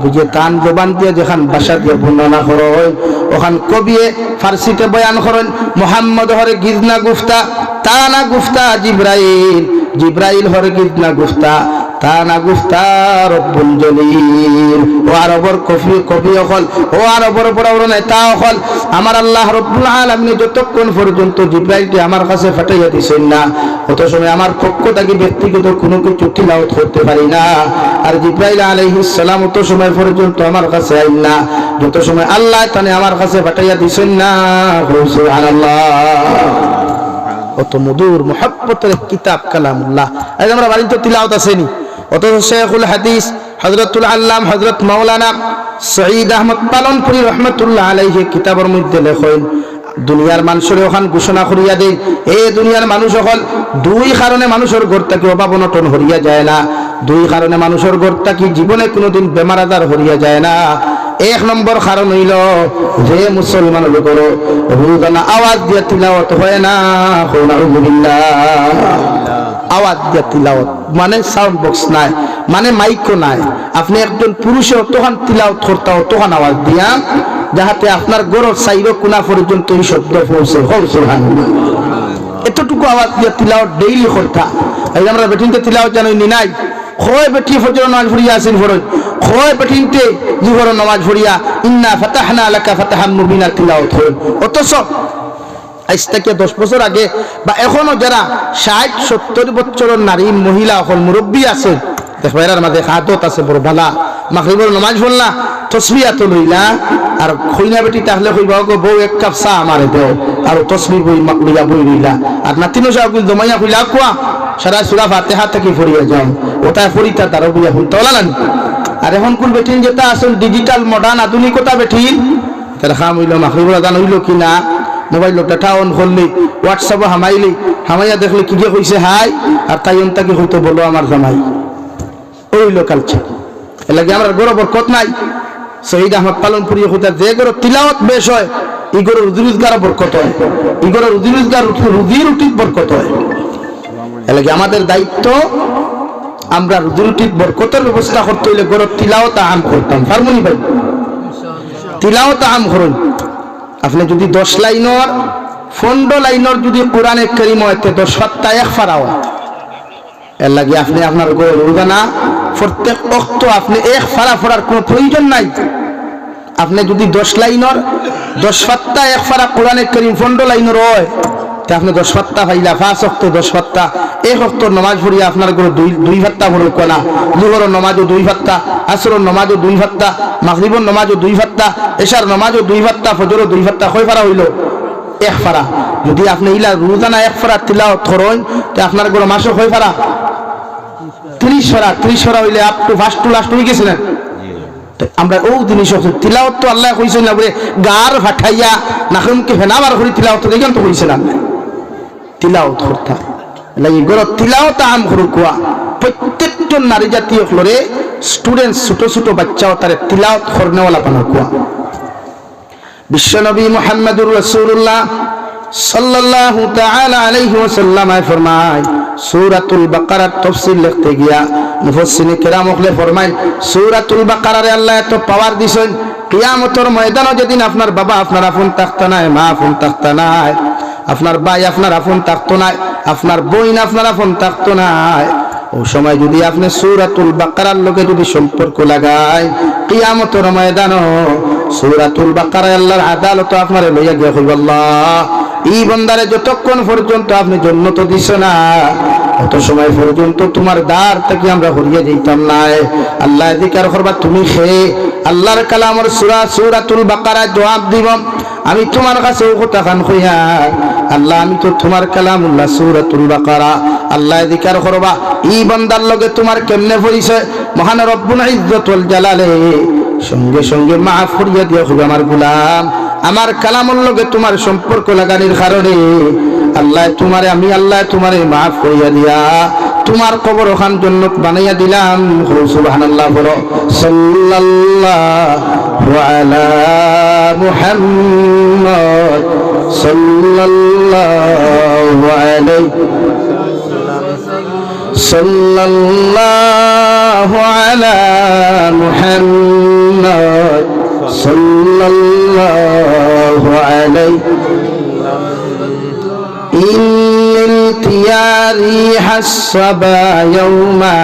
বুঝে তান জবান দিয়ে যেখান ভাষা দিয়ে বর্ণনা করেন ওখান কবিয়ে ফার্সিতে বয়ান করেন মুহাম্মদ হরে গিজনা গুফতা তানা গুফতা জিব্রাইল, জিব্রাইল হরে গিজনা গুফতা তানা গুফতা রব্বুল জলিল। ও আরবর কবি হল, ও আরবর বড় বড় নেতা হল, আমার আল্লাহ রব্বুল আলামিন যতক্ষণ পর্যন্ত জিব্রাইলকে আমার কাছে পাঠাইয়া দিছেন না, অত সময় আমার পক্ষ থেকে ব্যক্তিগত কোনো কিছু তিলাওয়াত করতে পারি না। আর জিব্রাইল আলাইহিস সালাম অত সময় পর্যন্ত আমার কাছে আইন না যত সময় আল্লাহ তানে আমার কাছে পাঠাইয়া দিছেন না। সুবহানাল্লাহ। অত মধুর মুহাব্বতের কিতাব কালামুল্লাহ। আজ আমরা বাড়িতে তিলাওয়াত আসেনি, অথচ শেখুল হাদিস হযরতুল আল্লাম হযরত মাওলানা সঈদ আহমদ পালনপুরি রহমতুল্লাহ আলাইহি কিতাবের মধ্যে লেখেন, দুনিয়ার মানুষের ওখান ঘোষণা করিয়া দেন, এই দুনিয়ার মানুষ হল দুই কারণে মানুষের ঘর থেকে অভাব অনটন হরিয়া যায় না, দুই কারণে মানুষের ঘর থেকে জীবনে কোনোদিন বেমার আজার হরিয়া যায় না। এক নম্বর কারণ হইল যে মুসলমান লোকের রোজানা আওয়াজ দিয়ে তিলাওয়াত হয় না। আওয়াজ দিয়ে তিলাওয়াত মানে সাউন্ড বক্স নাই, মানে মাইকও নাই। আপনি একজন পুরুষে অতখান তিলাওয়াত করতে অতখান আওয়াজ দিয়া যাহাতে আপনার গরর সাইরো কোনা পর্যন্ত এই শব্দ পৌঁছে। সুবহানাল্লাহ। এতটুকু আওয়াজ দিয়ে তিলাওয়াত ডেইলি করতা। এই আমরা বেটিনতে তিলাওয়াত জানি নাই, হয় বেটি ফজর নামাজ পড়িয়া আসেন ফরজ, হয় বেটিনতে জোহর নামাজ পড়িয়া ইন্না ফাতাহনা লাকা ফাতাহাম মুবিনা তিলাওয়াত হয়। অথচ আজ থেকে 10 বছর আগে বা এখনো যারা 60-70 বছরের নারী মহিলা হল মুরব্বী আছে, দেখবা এর মাঝে হাতত আছে বড় ভালা, মাগরিবের নামাজ পড়লা তসবিহ তো লইলা, আর খইনা বেটি তাহলে কইবা গো বউ এক কাপ চা আমারে দেও, আর তসবিহ বই মাকলিয়া বই লইলা, আর নাতিনো সাহেব কইল দমাইয়া কইলা কোয়া সারা সূরা ফাতিহা থেকে পড়িয়া যাও, ওটা পড়িতা তার বইয়া হইতো না। আর এখন কোন বেটিন যেটা আসল ডিজিটাল মডার্ন আধুনিকতা বেটিন তার খাম হইল মাগরিবের আযান হইল কিনা, মোবাইল ডাটা অন করলি, হোয়াটসঅ্যাপে হামাইলি, হামাইয়া দেখলে কি দিয়ে কইছে হাই, আর তাই অন্তাকে হইতো বলো আমার জামাই। ওই কালচার এর লাগে আমরা গৌরব বরকত নাই। শহীদ আহমদ পালনপুরি হইতা যে গরো তিলাওয়াত বেশ হয়, এই গরো রুজি রোজগার বরকত হয়, এই গরো রুজি রোজগার রুজি রুটির বরকত হয়। এর লাগে আমাদের দায়িত্ব আমরা রুজি রুটির বরকতের ব্যবস্থা করতে হইলে গরো তিলাওয়াত আম করতাম। ফারমুনি ভাই তিলাওয়াত আম করুন। আপনি যদি 10 লাইনের 15 লাইনের যদি কোরআনে কারীম হইতে 10 পাতা এক ফারাও, এর লাগে আপনি আপনার রোজানা প্রত্যেক ওয়াক্ত আপনি এক ফারা পড়ার কোনো প্রয়োজন নাই। আপনি যদি 10 লাইনের 10 পাতা এক ফারা কোরআনে কারীম 15 লাইনের হয়, তা আপনি 10 পাতা পাইলা, 5 ওয়াক্ত 10 পাতা, এক ওয়াক্ত নামাজ পড়িয়া আপনার ঘরে দুই পাতা পড়ুক না, জোহরের নামাজও 2 পাতা, আসরের নামাজও 2 পাতা, মাগরিবের নামাজও 2 পাতা, এশার নামাজও 2 পাতা, ফজরের 2 পাতা, কয় ফারা হইল? এক ফারা। যদি আপনি ইলা রোজানা এক ফারা তিলাওয়াত করেন, তে আপনার ঘরে মাসে কয় ফারা? 30 ফারা। 30 ফারা হইলে up to first to last হয়ে গেছিলেন। আমরা ও জিনিস তিলাওয়াত তো আল্লাহ কইছেন না বলে গার ফাটাইয়া নাখুমকে ফেনাবার করে তিলাওয়াত দেখেন তো কইছিলাম তিলাওয়াত করতে লাগি গর তিলাওয়াত আম করুয়া প্রত্যেকটা নারী জাতীয় ফ্লোরে স্টুডেন্ট ছোট ছোট বাচ্চাও তারে তিলাওয়াত করনেওয়ালা বানাকুয়া। বিশ্বনবী মুহাম্মদুর রাসূলুল্লাহ সাল্লাল্লাহু তাআলা আলাইহি ওয়াসাল্লাম ফরমায়, সূরাতুল বাকারার তাফসীর লিখতে গিয়া মুফাসসিরিনে কেরাম ওগলে ফরমায়, সূরাতুল বাকারারে আল্লাহ এত পাওয়ার দিছেন, কিয়ামতের ময়দানে যেদিন আপনার বাবা আপনার আপন তাখতা নাই, মা আপন তাখতা নাই, আপনার ভাই আপনার আপন থাকতো না, আপনার বোন আপনার আপন থাকতো না। ওই সময় যদি আপনি সূরাতুল বাকারার লগে যদি সম্পর্ক লাগায়, কিয়ামতের ময়দানে সূরাতুল বাকারায় আল্লাহর আদালত আপনারে লইয়া গিয়া কইব, আল্লাহ এই বান্দারে যতক্ষণ পর্যন্ত আপনি জান্নাত দিছ না, অত সময় পর্যন্ত তোমার দ্বার থেকে আমরা হরিয়ে যাইতাম না। আল্লাহ জিকির করবা, তুমি খেয়ে আল্লাহর কালামের সূরাতুল বাকারা জবাব দিব, আমি তোমার কাছে কথা খান কইয়া, আল্লাহ আমি তো তোমার কালামুল্লাহ সূরাতুল বাকারা। আল্লাহ জিকির করবা, এই বান্দার লগে তোমার কেমনে পরিচয়? মহান রব্বুল ইজ্জত ওয়াল জালালে সঙ্গে সঙ্গে মাফ করিয়া দিয়া হবে, আমার গোলাম আমার কালামুর লগে তোমার সম্পর্ক লাগানোর কারণে আল্লাহ তোমারে, আমি আল্লাহ তোমারে মাফ করিয়া দিয়া তোমার কবর ওখান জান্নাত বানাইয়া দিলাম। সুবহানাল্লাহ বলো। সাল্লাল্লাহু আলা মুহাম্মদ সাল্লাল্লাহু আলাইহি সাল্লাল্লাহু আলা মুহাম্মদ সাল্লাল্লাহু আলাইহি ريح الصبا يوما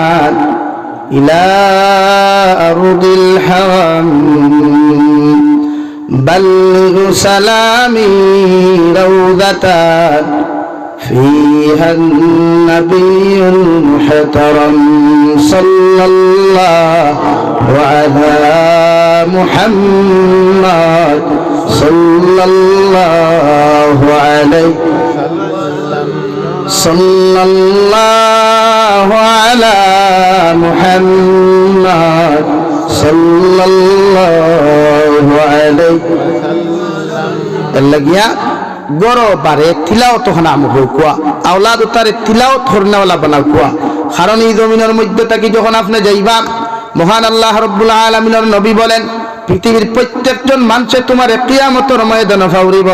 إلى أرض الحرم بلغ سلامي روضة فيها النبي المحترم صلى الله على محمد صلى الله عليه صلى الله على محمد صلى الله عليه اللگیا গরো বারে তিলাওয়াত হনা আমো কোয়া আওলাদ তারে তিলাওয়াত করনেওয়ালা বানাও কোয়া। কারণ এই জমিনের মধ্যে থাকি যখন আপনি যাইবা, মহান আল্লাহ রাব্বুল আলামিনের নবী বলেন, পৃথিবীর প্রত্যেকজন মানুষে তোমার কিয়ামতের ময়দানে ফাউরিব,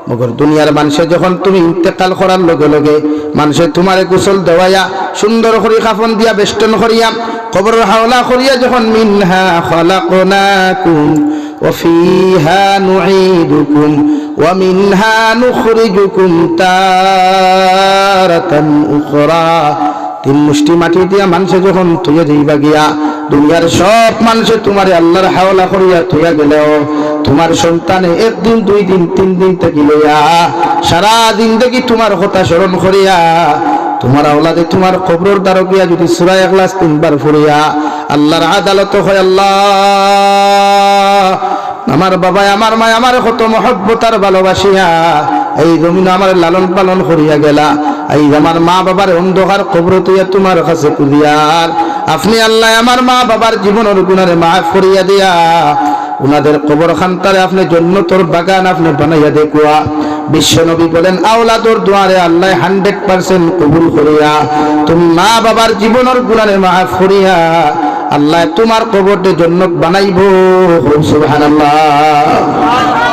মগর দুনিয়ার মানুষে যখন তুমি ইন্তেকাল করার লগে লগে মানুষে তোমারে গোসল দেওয়াইয়া সুন্দর করে কাফন দিয়া বেষ্টন করিয়া কবরের হাওলা করিয়া যখন মিনহা খালাকনাকুম ওয়া ফিহা নুঈদুকুম ওয়া মিনহা নুখরিজুকুম তারাতান উখরা, তিন মুষ্টি মাটি দিয়া মানুষে যখন তুইয়া যাইবা গিয়া, দুনিয়ার সব মানুষে তোমারে আল্লাহর হাওলা করিয়া তুইয়া গেলেও তোমার সন্তানে একদিন দুই দিন তিন দিন থেকে লইয়া সারা দিন দেখি তোমার কথা স্মরণ করিয়া তোমার আওলাদে তোমার কবরের দ্বারা গিয়া যদি সূরা ইখলাস 3 বার পড়িয়া আল্লাহর আদালত হয়, আল্লাহ আমার বাবা আমার মা আমার কত মহব্বত আর ভালোবাসিয়া এই জমিন আমার লালন পালন করিয়া গেলা, এই আমার মা বাবার অন্ধকার কবর তুইয়া তোমার কাছে কুলিয়ার আপনি আল্লাহ আমার মা বাবার জীবনের গুনারে মাফ করিয়া দিয়া উনাদের কবর খানতারে আপনি জান্নাতের বাগান আপনি বানাইয়া দেখুয়া। বিশ্ব নবী বলেন, আওলাদর দুয়ারে আল্লাহ 100% কবুল করিয়া তুমি মা বাবার জীবনের গুনারে মাফ করিয়া আল্লাহ তোমার কবরতে জান্নাত বানাইবো। সুবহানাল্লাহ।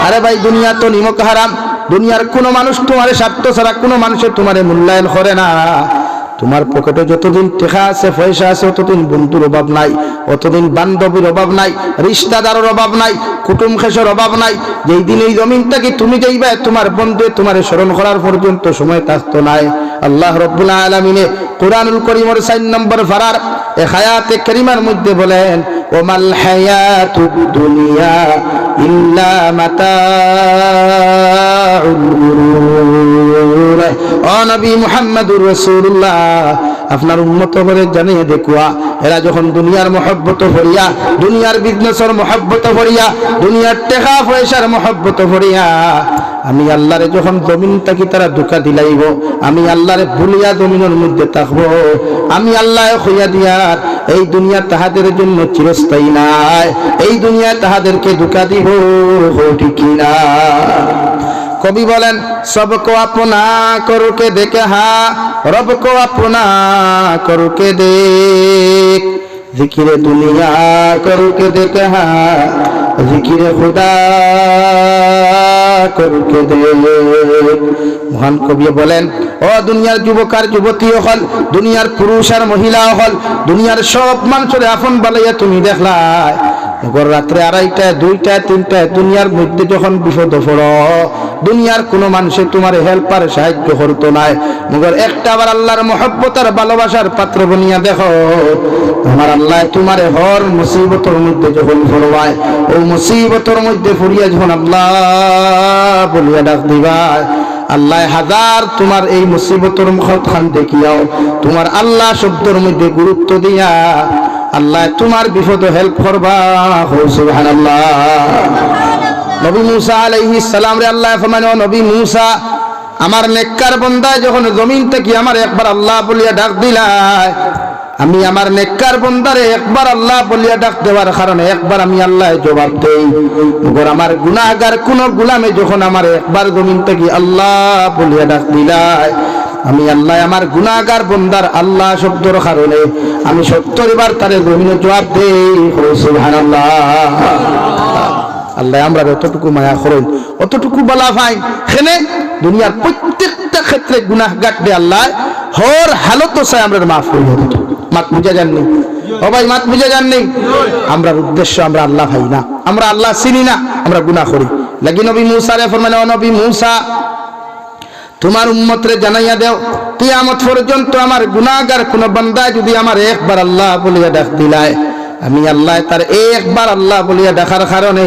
আরে ভাই, দুনিয়া তো নিমক হারাম, দুনিয়ার কোনো মানুষ তোমার স্বার্থ ছাড়া কোনো মানুষের তোমারে মূল্যায়ন করে না। তোমার পকেটে যতদিন টাকা আছে পয়সা আছে ততদিন বন্ধুর অভাব নাই, অতদিন বান্ধবীর অভাব নাই, রিশতাদারের অভাব নাই, কুটুম খেসের অভাব নাই। যেই দিন এই জমিনটাকে তুমি যাইবা তোমার বন্ধু তোমার স্মরণ করার পর্যন্ত সময় থাকতো নাই। আল্লাহ রাব্বুল আলামিনে কুরআনুল কারীমের 4 নম্বর পারার এক আয়াতে কারীমার মধ্যে বলেন, ওমাল হায়াতুদ দুনিয়া ইল্লা মাতাউল গুরুর। ও নবী মুহাম্মদুর রাসূলুল্লাহ, আপনার উম্মত করে জানিয়ে দেখুয়া, এরা যখন দুনিয়ার মহব্বত ভরিয়া, দুনিয়ার বিজনেসের মহব্বত ভরিয়া, দুনিয়ার টাকা পয়সার মহব্বত ভরিয়া আমি আল্লাহরে যখন জমিন থাকি তারা ধোঁকা দিলাইব, আমি আল্লাহরে ভুলিয়া জমিনের মধ্যে থাকবো, আমি আল্লাহ হইয়া দিয়ার এই দুনিয়া তাহাদের জন্য চিরস্থায়ী নাই, এই দুনিয়া তাহাদেরকে ধোঁকা দিব। ঠিক না? কবি বলেন, সবকো আপনা করকে দেখে হা রব কো আপনা করকে দেখ, জিকিরে দুনিয়া করকে দেখে হা জিকিরে খুদা করকে দেখ। মহান কবি বলেন, ও দুনিয়ার যুবক আর যুবতী হল, দুনিয়ার পুরুষ আর মহিলা হল, দুনিয়ার সব মানুষের আপন বালাইয়া তুমি দেখলাই, রাত্রে 2:30 3টায় দুনিয়ার মধ্যে যখন বিপদ পড়ো দুনিয়ার কোনো মানুষে তোমার হেল্পার সাহায্য করতো না, মগর একটা বার আল্লাহর মহব্বত আর ভালোবাসার পাত্র বনিয়া দেখো, তোমার আল্লাহ তোমার হর মুসিবতের মধ্যে যখন পড়বায়, ও মুসিবতের মধ্যে পড়িয়া যখন আল্লাহ বলিয়া ডাক দিবা, আল্লাহ হাজার তোমার এই মুসিবতের মুখত খান দেখিয়াও তোমার আল্লাহ শব্দের মধ্যে গুরুত্ব দিয়া আল্লাহ তোমার বিপদ হেল্প করবা। সুবহানাল্লাহ। নবী মুসা আলাইহিস সালাম রে আল্লাহ ফরমানো, নবী মুসা আমার নেককার বান্দা যখন জমিন থেকে আমার একবার আল্লাহ বলিয়া ডাক দিলায়, আমি আমার নেককার বান্দারে একবার আল্লাহ বলিয়া ডাক দেওয়ার কারণে একবার আমি আল্লাহ জবাব দেই, মগর আমার গুনাহগার কোন গোলামে যখন আমার একবার জমিন থেকে আল্লাহ বলিয়া ডাক দিলায়, আমি আল্লাহ আমার গুনাহগার বান্দার আল্লাহ শব্দের কারণে আমি 70 বার তারে জমিনে জবাব দেই। সুবহানাল্লাহ। আল্লাহ আমরা যতটুকু মায়া করেন অতটুকু বলা ভাই, এখানে দুনিয়ার প্রত্যেকটা ক্ষেত্রে গুনাহগার দে আল্লাহ হর হালত চাই আমরা মাফ করে দিত। মাত বুঝা যাননি ও ভাই, মাত বুঝা যাননি? আমরার উদ্দেশ্য আমরা আল্লাহ ভাই না, আমরা আল্লাহ চিনি না, আমরা গুনাহ করি। লাগি নবী মুসা রে ফরমানে, ও নবী মুসা তোমার উম্মত রে জানাইয়া দেও, কিয়ামত পর্যন্ত আমার গুনাহগার কোন বান্দা যদি আমার একবার আল্লাহ বলিয়া ডাক দিলায়, আমি আল্লাহ তার একবার আল্লাহ বলিয়া ডাকার কারণে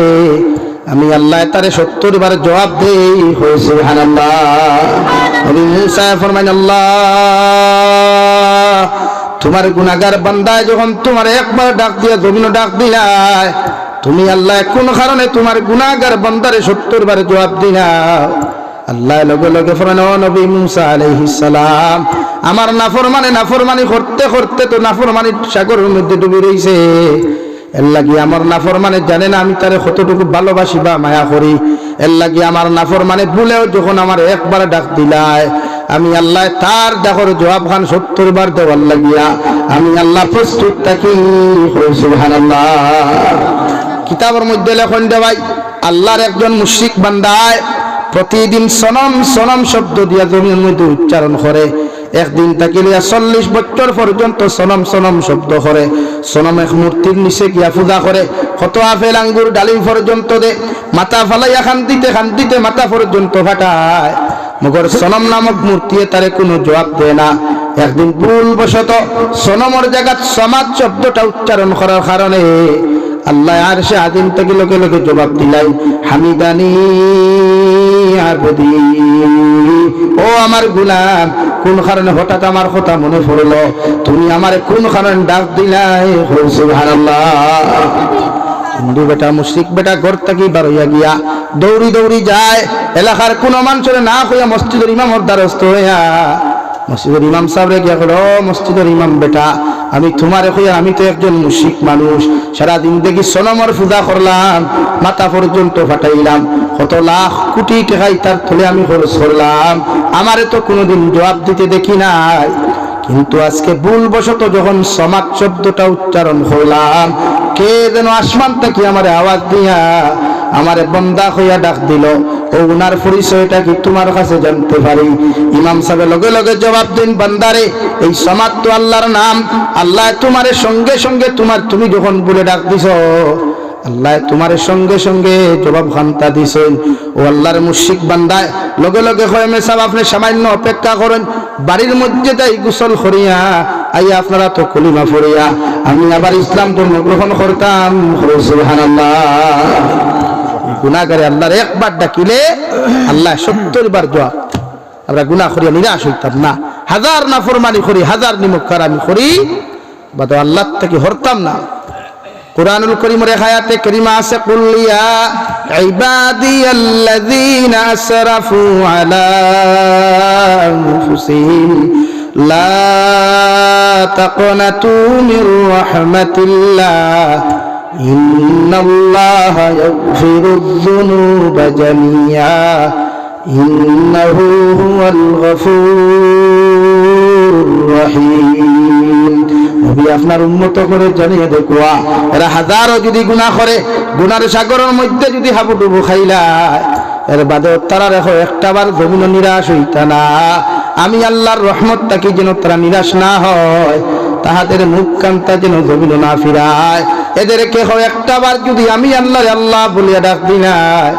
আমি আল্লাহ তারে 70 বার জবাব দেই। সুবহানাল্লাহ। নবী মুসা ফরমাইন, আল্লাহ তোমার গুনাহগার বান্দা যখন তোমার একবার ডাক দিয়া জমিন ডাক দিলায়, তুমি আল্লাহ কোন কারণে তোমার গুনাহগার বান্দারে 70 বার জবাব দিলাও, আল্লাহ লগে লগে ফরমানো, নবী মুসা আলাইহিস সালাম আমার নাফরমানি করতে করতে তো নাফরমানির সাগরের মধ্যে ডুবে রইছে, এর লাগি আমার নাফরমানে জানে না আমি তারে কতটুকু ভালোবাসি বা মায়া করি, এর লাগি আমার নাফরমানে ভুলেও যখন আমার একবার ডাক দিলায়, আমি আল্লাহ তার ডাকর জবাব খান 70 বার দেওয়ার লাগিয়া আমি আল্লাহ প্রস্তুত থাকি। সুবহানাল্লাহ। কিতাবের মধ্যে লেখন দে ভাই, আল্লাহর একজন মুশরিক বান্দায় প্রতিদিন সনম সনম শব্দ দিয়া জমিনের মধ্যে উচ্চারণ করে, একদিন তাকে 40 বছর পর্যন্ত সনম সনম শব্দ করে, সনম এক মূর্তির নিচে গিয়া পূজা করে, কত আপেল আঙ্গুর ডালিম পর্যন্ত দে, মাথা ফালাইয়া খান্দিতে মাথা পর্যন্ত ফাটায়, মগর সনম নামক মূর্তি তারে কোনো জবাব দেয় না। একদিন ভুলবশত সনমর জায়গা সমাজ শব্দটা উচ্চারণ করার কারণে আল্লাহ আরশে আযীম থেকে লোকে লোকে জবাব দিলাই, হামিদানি আবদি, ও আমার গোলাম কোন কারণে হঠাৎ আমার কথা মনে পড়লো, তুমি আমারে কোন কারণে ডাক দিলাই। সুবহানাল্লাহ। হিন্দু বেটা মুশরিক বেটা ঘর থেকে বার হইয়া গিয়া দৌড়ি দৌড়ি যায়, এলাকার কোন মানুষের না হইয়া মসজিদের ইমামর দ্বারস্থ হইয়া মসজিদের ইমাম সাহেবরে গিয়া কইল, মসজিদের ইমাম বেটা আমি তোমারে কইয়া আমি তো একজন মুশরিক মানুষ, সারাদিন দেখি সনমর পূজা করলাম, মাথা পর্যন্ত ফাটাইলাম, কত লাখ কোটি টাকাই তার থলে আমি খরচ করলাম, আমারে তো কোনোদিন জবাব দিতে দেখি নাই, কিন্তু আজকে ভুলবশত যখন সমাজ শব্দটা উচ্চারণ করলাম, কে যেন আসমান থেকে আমারে আওয়াজ দিয়া আমারে বন্দা হইয়া ডাক দিল, ও উনার পরিচয়টা কি তোমার কাছে জানতে পারি? ইমাম সাহেব লগে লগে জবাব দিন, বান্দারে এই সমাজ তো আল্লাহর নাম, আল্লাহ তোমারে সঙ্গে সঙ্গে তুমি যখন বলে ডাক দিছ, আল্লাহ তোমার সঙ্গে সঙ্গে জবাব খান্তা দিছেন। ও আল্লাহর মুশরিক বান্দায় লগে লগে হয় মেসাব আপনি সামান্য অপেক্ষা করেন, বাড়ির মধ্যে তাই গোসল করিয়া আইয়া আপনারা তো কলিমা পড়িয়া আমি আবার ইসলাম ধর্ম গ্রহণ করতাম। সুবহানাল্লাহ। গুনাহগারে আল্লাহর একবার ডাকিলে আল্লাহ 70 বার জবাব। আমরা গুনাহ করিয়া নিরাশ হইতাম না, হাজার নাফরমানি করি, হাজার নিমুখকার আমি করি, বাদ আল্লাহ থেকে হরতাম না। কুরআনুল কারীমের আয়াতে কারীমা আছে, কুল ইয়া ইবাদিয়াল্লাযীনা আসরাফু আলা আনফুসিহিম লা তাকনাতু মির রাহমাতিল্লাহ ইন্নাল্লাহা ইয়াগফিরুয যুনুবা জামিআ ইন্নাহু হুয়াল গফুরুর রহিম। নবী আপনার উম্মত করে জানিয়ে দেখুয়া, এরা হাজারো যদি গুনাহ করে, গুনার সাগরের মধ্যে যদি হাবুডুবু খাইলা, এর বাদে তারা রেখো একটাবার জমিন নিরাশ হইতা না। আমি আল্লাহর রহমত তাকে যেন তারা নিরাশ না হয়, তাহাদের মুখ কান্তা যেন জমিন না ফিরায়। এদেরকে হয় একটাবার যদি আমি আল্লাহ আল্লাহ বলিয়া ডাক দিলাই,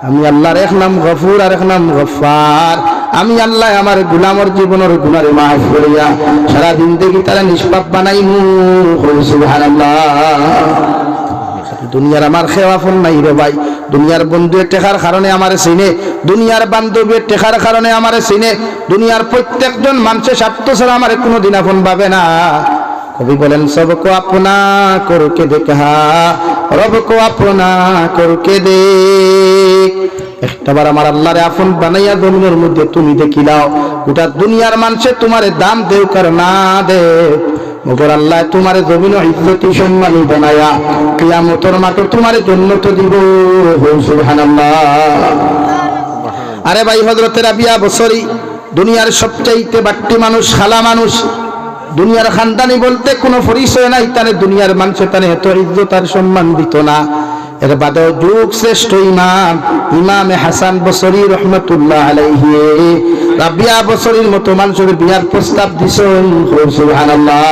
আমি আল্লাহর এক নাম গফুর আর এক নাম গফফার। আমি আল্লাহ আমার গুলামর জীবনের গুনারে মাফ করিয়া সারা জিন্দেগি তারা নিষ্পাপ বানাইমু। সুবহানাল্লাহ। দুনিয়ার আমার খেওয়াফল নাই রে ভাই। দুনিয়ার বন্ধুয়ের টেকার কারণে আমারে চিনে, দুনিয়ার বান্ধবীর টেকার কারণে আমারে চিনে। দুনিয়ার প্রত্যেকজন মানুষের স্বার্থ ছাড়া আমারে কোনোদিন আপন ভাবে না। কবি বলেন সবকো আপনা করকে দেখা, রবকো আপনা করকে দেখ। একটাবার আমার আল্লাহরে আপন বানাইয়া জমিনের মধ্যে তুমি দেখিলাও, গোটা দুনিয়ার মানুষে তোমারে দাম দেও কার না দে, মগর আল্লাহ তোমারে জমিন ইজ্জতি সম্মানী বানায়া কিয়ামতের মাঠে তোমারে জান্নাত দিব। সুবহানাল্লাহ। আরে ভাই হযরত রাবিয়া বসরি দুনিয়ার সবচাইতে বাট্টি মানুষ, খালা মানুষ। দুনিয়ার খানদানি বলতে কোনো পরিচয় নাই, তারে দুনিয়ার মানুষে তারে এত ইজ্জত আর সম্মান দিত না। এর বাদেও যুগ শ্রেষ্ঠ ইমাম ইমামে হাসান বসরি রহমতুল্লাহ আলাইহি রাবিয়া বসরির মতো মানুষের বিয়ার প্রস্তাব দিছেন। সুবহানাল্লাহ।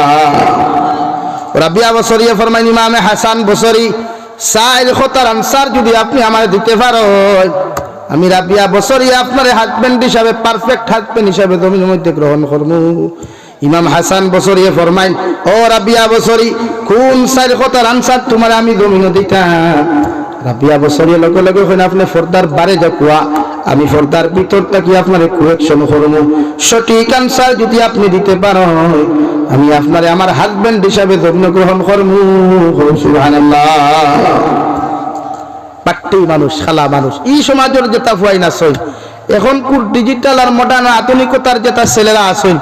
রাবিয়া বসরি ফরমাইন ইমামে হাসান বসরি সাইর খতার আনসার যদি আপনি আমার দিতে পারো, আমি রাবিয়া বসরি আপনার হাজবেন্ড হিসাবে, পারফেক্ট হাজবেন্ড হিসাবে জমির মধ্যে গ্রহণ করবো। ইমাম হাসান বসরি ফরমাইন, ও রাবিয়া বসরি কোন সাইর খতার আনসার তোমার আমি জমিন দিতাম। রাবিয়া বসরি লগে লগে হইন আপনি ফর্দার বারে যাকুয়া, আমি ফর্দার ভিতর থাকি আপনার কুরেকশন করবো। সঠিক আনসার যদি আপনি দিতে পারো, আমি আপনারে আমার হাজবেন্ড হিসাবে জমিন গ্রহণ করবো। সুবহানাল্লাহ। পাট্টি মানুষ, খালা মানুষ, এই সমাজের যেটা ফুয়াই না সই এখন ডিজিটাল আর মডার্ন আধুনিকতার যেটা ছেলেরা আসেন,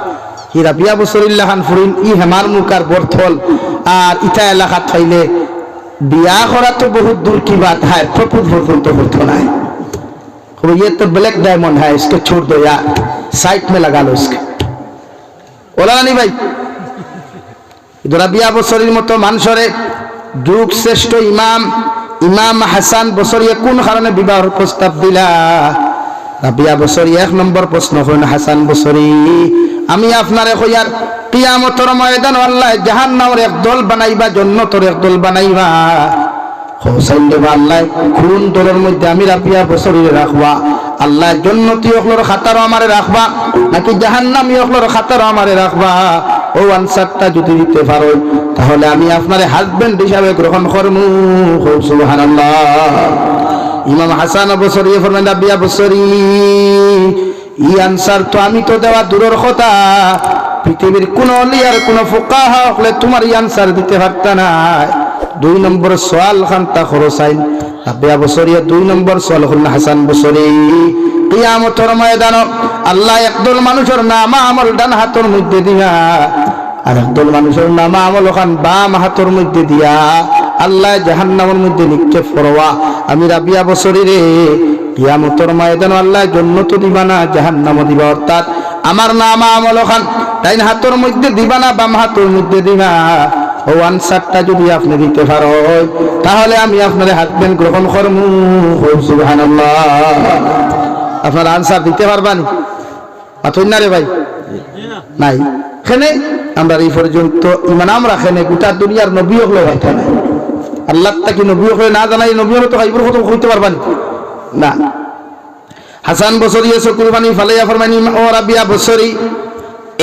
হি রাবিয়া বসরিল্লাহ খান ফুরিন ই হেমার মুখার বর্থল আর ইটা এলাকা থাইলে বিয়া করা তো বহুত দূর কি বাত है, প্রপুত পর্যন্ত করতো না। ये तो ब्लैक डायमंड है, इसको छोड़ दो यार, साइड में लगा लो इसके। बोला नहीं भाई। রাবিয়া বসরির মতো মানুষরে যুগ শ্রেষ্ঠ ইমাম ইমাম হাসান বসরি কোন কারণে বিবাহের প্রস্তাব দিলা? রাবিয়া বসরি এক নম্বর প্রশ্ন হইল, হাসান বসরি আমি আপনারে কইয়ার কিয়ামতের ময়দান আল্লাহ জাহান্নামের একদল বানাইবা, জান্নাতের একদল বানাইবা। হোসেন দেবা আল্লাহ কোন দলের মধ্যে আমি রাবিয়া বসরি রাখবা? আল্লাহ জান্নাতি হকলর খাতার আমারে রাখবা নাকি জাহান্নামী হকলর খাতার আমারে রাখবা? ও আনসারটা যদি দিতে পারো তাহলে আমি আপনারে হাজবেন্ড হিসাবে গ্রহণ করবো। সুবহানাল্লাহ। ইমাম হাসান বসরি ফরমান, রাবিয়া বসরি ই আনসার তো আমি তো দেওয়া দূরের কথা, পৃথিবীর কোন লিয়ার কোন ফুকাহা হলে তোমার ই আনসার দিতে পারত না। 2 নম্বর সওয়াল খানটা খরচাইন রাবিয়া বসরি। 2 নম্বর সওয়াল হল হাসান বসরি কিয়ামতের ময়দান আল্লাহ একদল মানুষের নাম আমল ডান হাতের মধ্যে দিয়া আর একদল মানুষের নাম আমল খান বাম হাতের মধ্যে দিয়া আল্লাহ জাহান্নামের মধ্যে নিক্ষেপ করবা। আমি রাবিয়া বসরি রে কিয়ামতের ময়দান আল্লাহ জান্নাত দিবা না জাহান্নাম দিবা, অর্থাৎ আমার নাম আমল খান ডাইন হাতের মধ্যে দিবা না বাম হাতের মধ্যে দিবা। ও আনসারটা যদি আপনি দিতে পারো তাহলে আমি আপনার হাজবেন্ড গ্রহণ করবো। সুবহানাল্লাহ। আপনার আনসার দিতে পারবানি? পাথর না রে ভাই নাই খেনে আমরা এই পর্যন্ত ইমান আমরা খেনে গোটা দুনিয়ার নবী হলে হয়তো না, আল্লাহ তাকে নবী হলে না জানাই নবী হলে তো এইবার কত হইতে পারবানি না। হাসান বসরি এসে কুরবানি ফালাইয়া ফরমানি, ও রাবিয়া বসরি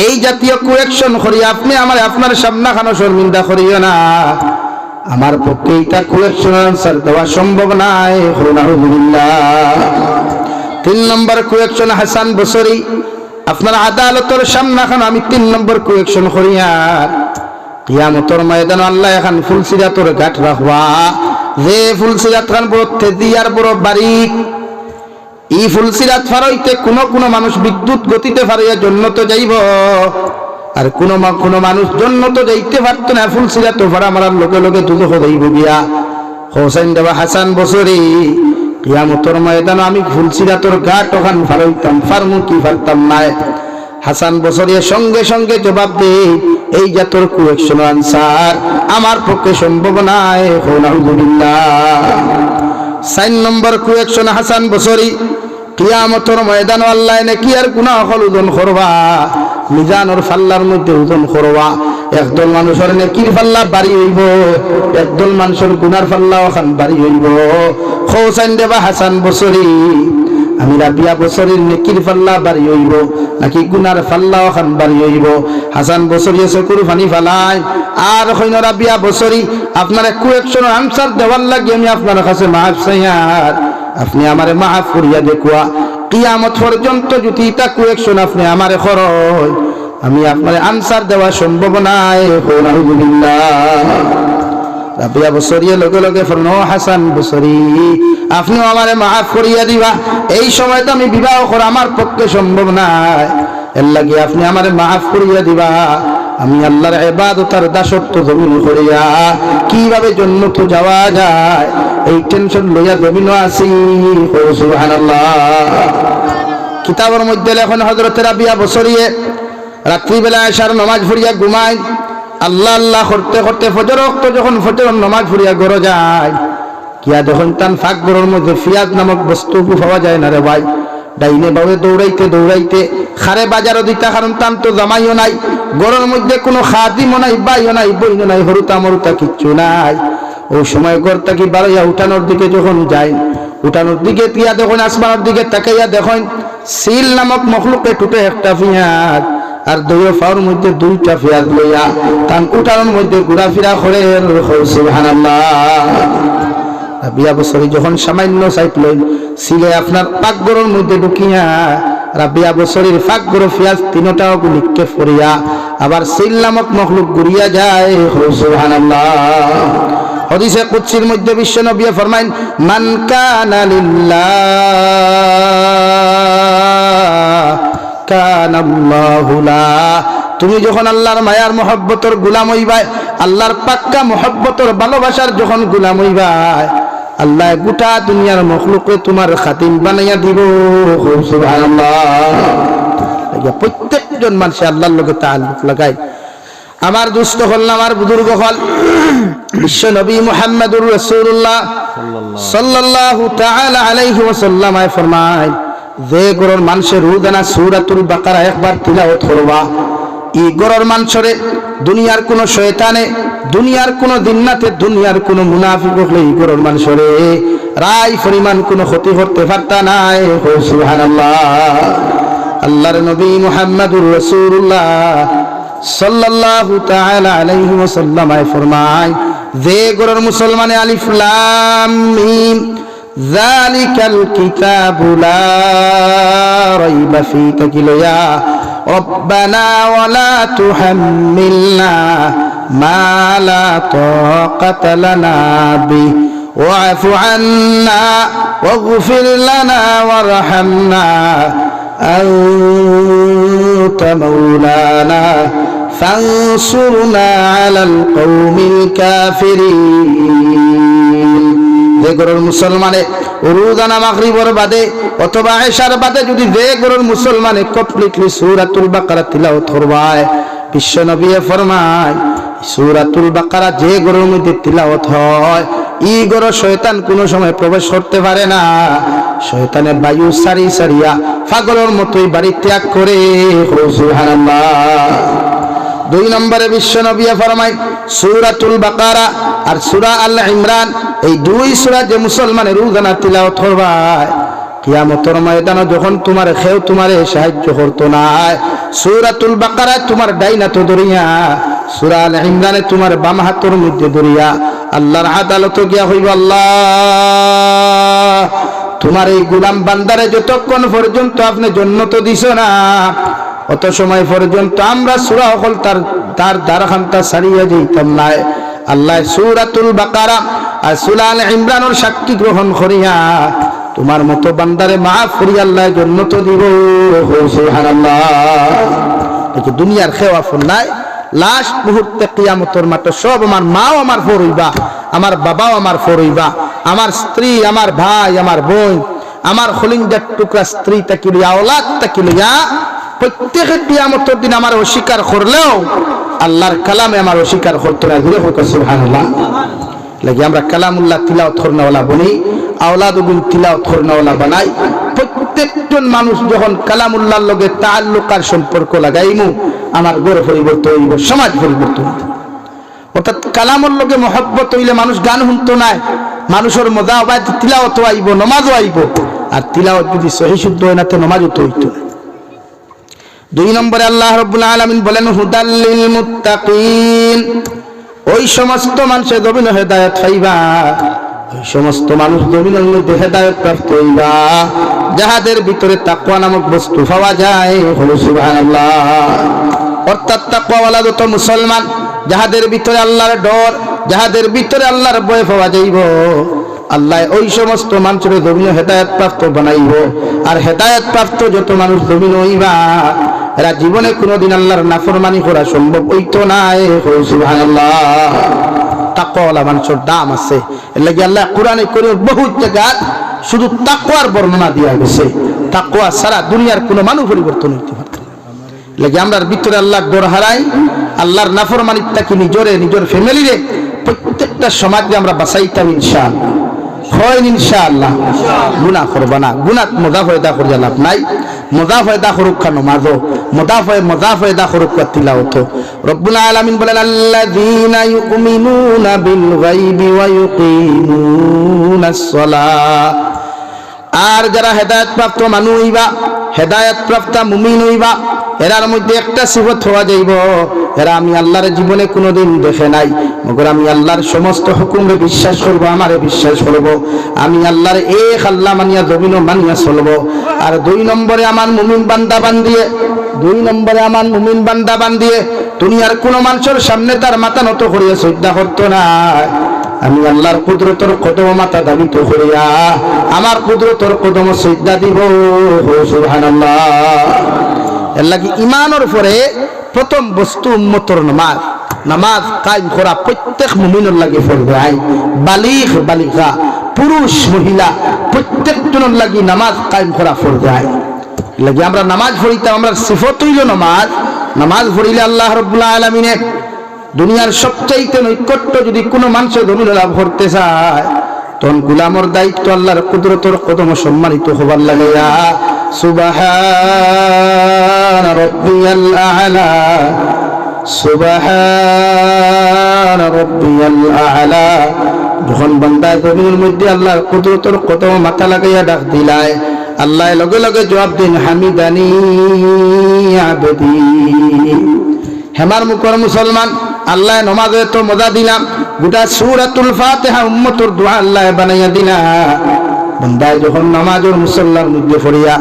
এই জাতীয় কুয়েকশন করি আপনি আমার আপনার সামনা খানো শর্মিন্দা করিও না। আমার পক্ষে এটা কুয়েকশন আনসার দেওয়া সম্ভব নাই। আলহামদুলিল্লাহ। 3 নম্বর কুয়েকশন হাসান বসরি আপনার আদালতের সামনা খানো আমি 3 নম্বর কুয়েকশন করিয়া কিয়ামতের ময়দান আল্লাহ এখন ফুলসিরাতর ঘাট রাখবা। যে ফুলসিরাত খান বড় তেজি আর বড় বারিক, এই ফুলসিরাত ফারাইতে কোন মানুষ বিদ্যুৎ গতিতে ফারাইয়া জান্নাতে যাইব, আর কোন মানুষ জান্নাতে যাইতে পারতো না। ফুলসিরাত ফারা মারার লোকে লোকে দুজখ যাইব গিয়া। হোসেন দেবা হাসান বসরি কিয়ামতের ময়দান আমি ফুলসিরাতর ঘাট ওখান ফারাইতাম, ফারমু কি ফারতাম নাই। হাসান বসরি সঙ্গে সঙ্গে জবাব দে, এই জাতর কুয়েকশন আনসার আমার পক্ষে সম্ভব নাই। আলহামদুলিল্লাহ। 4 নম্বর কুয়েকশন হাসান বসরি কিয়ামতের ময়দান আল্লাহ নাকি আর গুনাহ হল ওজন করবা, মিজানোর ফাল্লার মধ্যে ওজন করবা। একদল মানুষের নেকির পাল্লা বাড়ি হইব, একদল মানুষের গুনার পাল্লা ওখান বাড়ি হইব। হোসেন দেবা হাসান বসরি, আমি রাবিয়া বছরের নেকির পাল্লা বাড়ি হইব নাকি গুনার পাল্লা ওখান বাড়ি হইব? হাসান বছরি চকুর পানি ফালাই আর হইন রাবিয়া বছরি আপনার কুয়েকশনের আনসার দেওয়ার লাগে আমি আপনার কাছে মাফ চাইয়ার, আপনি আমারে মাফ করিয়া দেখুয়া। কিয়ামত পর্যন্ত যদি তা কুয়েকশন আপনি আমারে খরচ, আমি আপনার আনসার দেওয়া সম্ভব নাই। রাবিয়া বছরি লগে লগে ফরন হাসান বছরি আপনি আমারে মাফ করিয়া দিবা, এই সময় তো আমি বিবাহ করা আমার পক্ষে সম্ভব নাই, এর লাগে আপনি আমারে মাফ করিয়া দিবা। আমি আল্লাহর ইবাদত আর দাসত্ব জমিন করিয়া কিভাবে জান্নাতে যাওয়া যায় এই টেনশন লইয়া জমিন আছি। সুবহানাল্লাহ। কিতাবের মধ্যে লেখেন হযরত রাবিয়া বছরিয়ে রাত্রিবেলা আশার নামাজ পড়িয়া ঘুমায়, আল্লাহ আল্লাহ করতে করতে ফজর ওয়াক্ত যখন ফজর নামাজ পড়িয়া ঘরে যায়, কিয়া যখন তান ফাঁক ঘরের মধ্যে পিয়াজ নামক বস্তু পাওয়া যায় না রে ভাই, ডাইনে বামে দৌড়াইতে দৌড়াইতে খারে বাজারও দিতা, কারণ তান তো জামাইও নাই, ঘরের মধ্যে কোনো খাদিমও নাই, বাইও নাই, বইও নাই, হরুতা মরুতা কিচ্ছু নাই। ওই সময় ঘর থেকে বাড়াইয়া উঠানোর দিকে যখন যায়, উঠানোর দিকে তিয়া দেখুন আসমানের দিকে তাকাইয়া দেখেন সিল নামক মখলুকে টুটে একটা পেঁয়াজ আর দুই ফাওয়ার মধ্যে দুইটা পেঁয়াজ লইয়া তান উঠানোর মধ্যে ঘোরাফেরা করে। সুবহানাল্লাহ। রাবিয়া বছরি যখন সামান্য সাইট লই সিলে আপনার পাকঘরের মধ্যে ঢুকিয়া রাবিয়া বছরির পাকঘর পেঁয়াজ তিনটাও নিক্ষেপ করিয়া আবার সিল নামক মখলুক ঘুরিয়া যায়। সুবহানাল্লাহ। হাদিসে কুদসির মধ্যে বিশ্ব নবী ফরমাইন, মান কানা লিল্লাহ কানাল্লাহু লা। তুমি যখন আল্লাহর মায়ার মহব্বতের গোলাম হইবা, আল্লাহর পাক্কা মহব্বতের ভালোবাসার যখন গোলাম হইবা, আল্লাহ গোটা দুনিয়ার মখলুকে তোমার খাতিম বানাইয়া দিব। সুবহানাল্লাহ। প্রত্যেকজন মানুষ আল্লাহর লগে তাআল্লুক লাগায়। আমার দুস্থ হল, আমার বুজুর্গ হল বিশ্ব নবী মুহাম্মদুর রাসূলুল্লাহ সাল্লাল্লাহু তাআলা আলাইহি ওয়াসাল্লাম ফরমায়, যে গরর মানুষের রোজানা সূরাতুল বাকারা একবার তিলাওয়াত করবা, এই গরর মানুষরে দুনিয়ার কোন শয়তানে, দুনিয়ার কোন জিন্নাতে, দুনিয়ার কোন মুনাফিক হলে এই গরর মানুষরে রাই পরিমাণ কোন ক্ষতি করতে পারতা নাই। সুবহানাল্লাহ। আল্লাহর নবী মুহাম্মদুর রাসূলুল্লাহ সাল্লাল্লাহু তাআলা আলাইহি ওয়াসাল্লাম ফরমায়, যে গরর মুসলমানে আলিফ লাম মিম যালিকাল কিতাবু লা রাইবা ফীহি তাকিলিয়া রব্বানা ওয়ালা তুহাম্মিলনা মা লা তাকাতা লানা বিহি ওয়া'ফু আন্না ওয়াগফির লানা ওয়ারহামনা আনতা মাওলানা ফানসুরনা আলাল কওমিল কাফিরিন। যে গরুর মুসলমানে রোজানা মাগরিবের বাদে অথবা এশার বাদে যদি যে গরুর মুসলমানে কমপ্লিটলি সূরাতুল বাকারা তিলাওয়াত করবায়, বিশ্ব নবী ফরমায় সূরাতুল বাকারা যে গরুর মধ্যে তিলাওয়াত হয়, এই গরু শয়তান কোনো সময় প্রবেশ করতে পারে না। শয়তানে বায়ু সারি সারিয়া পাগলের মতোই বাড়ি ত্যাগ করে। সুবহানাল্লাহ। দুই নম্বরে বিশ্ব নবী ফরমায় সূরাতুল বাকারা আর সূরা আল ইমরান, এই দুই সূরা যে মুসলমানের রোজানা তিলাওয়াত করবে, কিয়ামতের ময়দানে যখন তোমার খেও তোমারে সাহায্য করতো না, সূরাতুল বাকারা তোমার ডাইনা তো দরিয়া, সূরা আল ইমরানে তোমার বাম হাতের মধ্যে দরিয়া আল্লাহর আদালতে গিয়া হইব, আল্লাহ তোমার এই গোলাম বান্দারে যতক্ষণ পর্যন্ত আপনি জান্নাত দিছো না, অত সময় পর্যন্ত আমরা সূরা হল তার দ্বারখানটা ছাড়িয়ে যাইতাম না। আল্লাহ সূরাতুল বাকারা আর সূরা আল ইমরানের সাক্ষী গ্রহণ করিয়া তোমার মতো বান্দারে মাফ করিয়া আল্লাহ জান্নাত দিব। সুবহানাল্লাহ। এই দুনিয়ার খেওয়া ফল নাই, লাস্ট মুহূর্তে কিয়ামতের মাঠে সব আমার মাও আমার ফর হইবা, আমার বাবাও আমার ফর হইবা, আমার স্ত্রী, আমার ভাই, আমার বোন, আমার খলিঞ্জার টুকরা স্ত্রী তাকি লইয়া, আওলাদ তাকি লইয়া প্রত্যেকের কিয়ামতের দিন আমার অস্বীকার করলেও আল্লাহর কালামে আমার অস্বীকার করতে না। ঘুরে হোক সুবহানাল্লাহ। আমরা কালামুল্লাহ তিলাওয়াত করনেওয়ালা বনি, আওলাদুল তিলাওয়াত করনেওয়ালা বানাই। প্রত্যেকজন মানুষ যখন কালামুল্লাহর লগে তাআল্লুক আর সম্পর্ক লাগাইমু আমার ঘর পরিবর্তন হইব, সমাজ পরিবর্তন হইব। অর্থাৎ কালামুর লগে মহব্বত হইলে মানুষ গান শুনতো না, মানুষের মজাবাদ তিলাওয়াত আইব, নামাজও আইব। আর তিলাওয়াত যদি সহি শুদ্ধ হয় না তো নামাজও তো হইতো না। 2 নম্বরে আল্লাহ রাব্বুল আলামিন বলেন হুদাল লিল মুত্তাকিন, ওই সমস্ত মানুষের জমিনে হেদায়েত পাইবা, ওই সমস্ত মানুষ জমিনের মধ্যে হেদায়েত প্রাপ্ত হইবা যাহাদের ভিতরে তাকওয়া নামক বস্তু পাওয়া যায়। সুবহানাল্লাহ। অর্থাৎ তাকওয়াওয়ালা যত মুসলমান, যাহাদের ভিতরে আল্লাহর ডর, যাহাদের ভিতরে আল্লাহর ভয় পাওয়া যাইব, আল্লাহ ওই সমস্ত মানুষের জমিনে হেদায়েত প্রাপ্ত বানাইব। আর হেদায়েত প্রাপ্ত যত মানুষ জমিনে হইবা এরা জীবনে কোনোদিন আল্লাহর নাফরমানি করা সম্ভব হইতো না। সুবহানাল্লাহ। তাকওয়াওয়ালা মানুষের দাম আছে। এর লাগি আল্লাহ কোরআনে কারীমের বহু জায়গায় শুধু তাকওয়ার বর্ণনা দিয়া গেছে। তাকওয়া ছাড়া দুনিয়ার কোনো মানুষ পরিবর্তন হইতে পারে না। লাগে আমরার ভিতরে আল্লাহর ডর হারাই, আল্লাহর নাফরমানিটাকে নিজের ফ্যামিলিরে প্রত্যেকটা সমাজে আমরা বাঁচাইতাম ইনশাআল্লাহ। হয় ইনশাআল্লাহ। গুনাহ করবা না, গুনাহ মজা ফায়দা করিয়া লাভ নাই। মজা ফায়দা করুক কেন মাঝো, মজা ফায়দা করুক তিলাওয়াত। রব্বুল আলামিন বলেন আল্লাযীনা ইউমিনুনা বিল গায়বি ওয়া ইউকিমুনাস সালাহ। আর যারা হেদায়েত প্রাপ্ত মানুষ হইবা, হেদায়েত প্রাপ্ত মুমিন হইবা, এরার মধ্যে একটা সিফত হওয়া যাইব, এরা আমি আল্লাহর জীবনে কোনোদিন দেখে নাই, মগর আমি আল্লাহর সমস্ত হুকুমে বিশ্বাস করব, আমারে বিশ্বাস করব, আমি আল্লাহর এক আল্লাহ মানিয়া জমিনও মানিয়া চলব। আর 2 নম্বরে আমার মুমিন বান্দা বান্দিয়ে, 2 নম্বরে আমার মুমিন বান্দা বান্দিয়ে দুনিয়ার কোনো মানুষের সামনে তার মাথা নত করিয়া শ্রদ্ধা করতো না। আমি আল্লাহর কুদরতের কদম মাথা দাবিত করিয়া আমার কুদরতের কদম শ্রদ্ধা দিব। সুবহানাল্লাহ। এর লাগি ইমানের পরে প্রথম বস্তু উম্মতর নামাজ। নামাজ কায়েম করা প্রত্যেক মুমিনের লাগি ফরজ। বালিগ বালিগা, পুরুষ মহিলা প্রত্যেকজনের লাগি নামাজ কায়েম করা ফরজ। লাগি আমরা নামাজ পড়িতাম, আমরা সিফত হইল নামাজ। নামাজ পড়িলে আল্লাহ রাব্বুল আলামিনে দুনিয়ার সবচাইতে নৈকট্য যদি কোনো মানুষের জমিন লাভ করতে চায়, তখন গোলামর দায়িত্ব আল্লাহর কুদরতের কদম সম্মানিত হবার লাগাইয়া সুবহান রাব্বিয়াল আ'লা, সুবহান রাব্বিয়াল আ'লা। যখন বান্দা জমিনের মধ্যে আল্লাহর কুদরতের কদম মাথা লাগাইয়া ডাক দিলায়, আল্লাহ লগে লগে জবাব দিন হামিদানি আবদি। হেমার মুখর মুসলমান, আল্লাহ নমাজে তো মজা দিলাম, গোটা সূরাতুল ফাতিহা উম্মতের দোয়া আল্লাহ বানাইয়া দিলা। বান্দা যখন নামাজের মুসল্লার মধ্যে পড়িয়া,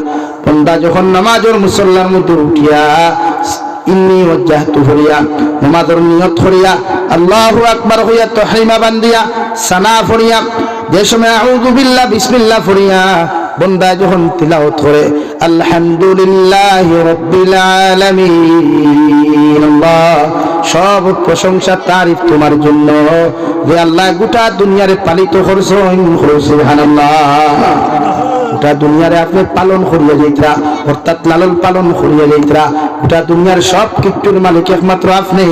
বান্দা যখন নামাজের মুসল্লার মধ্যে উঠিয়া ইন্নী ওয়াজ্জাহতু পড়িয়া নামাজের নিয়ত করিয়া আল্লাহু আকবার হইয়া তাহরিমা বান্দিয়া সানা পড়িয়া, যে সময় আউযু বিল্লাহ বিসমিল্লাহ পড়িয়া বান্দা যখন তিলাওয়াত করে আলহামদুলিল্লাহি রাব্বিল আলামিন, আল্লাহ সব প্রশংসা তারিফ তোমার জন্য যে আল্লাহ গোটা দুনিয়ারে পালিত করছেন। সুবহানাল্লাহ। গোটা দুনিয়ারে আপনি পালন করিয়া যাইতরা, অর্থাৎ লালন পালন করিয়া যাইতরা। গোটা দুনিয়ার সব কিছুর মালিক একমাত্র আপনি।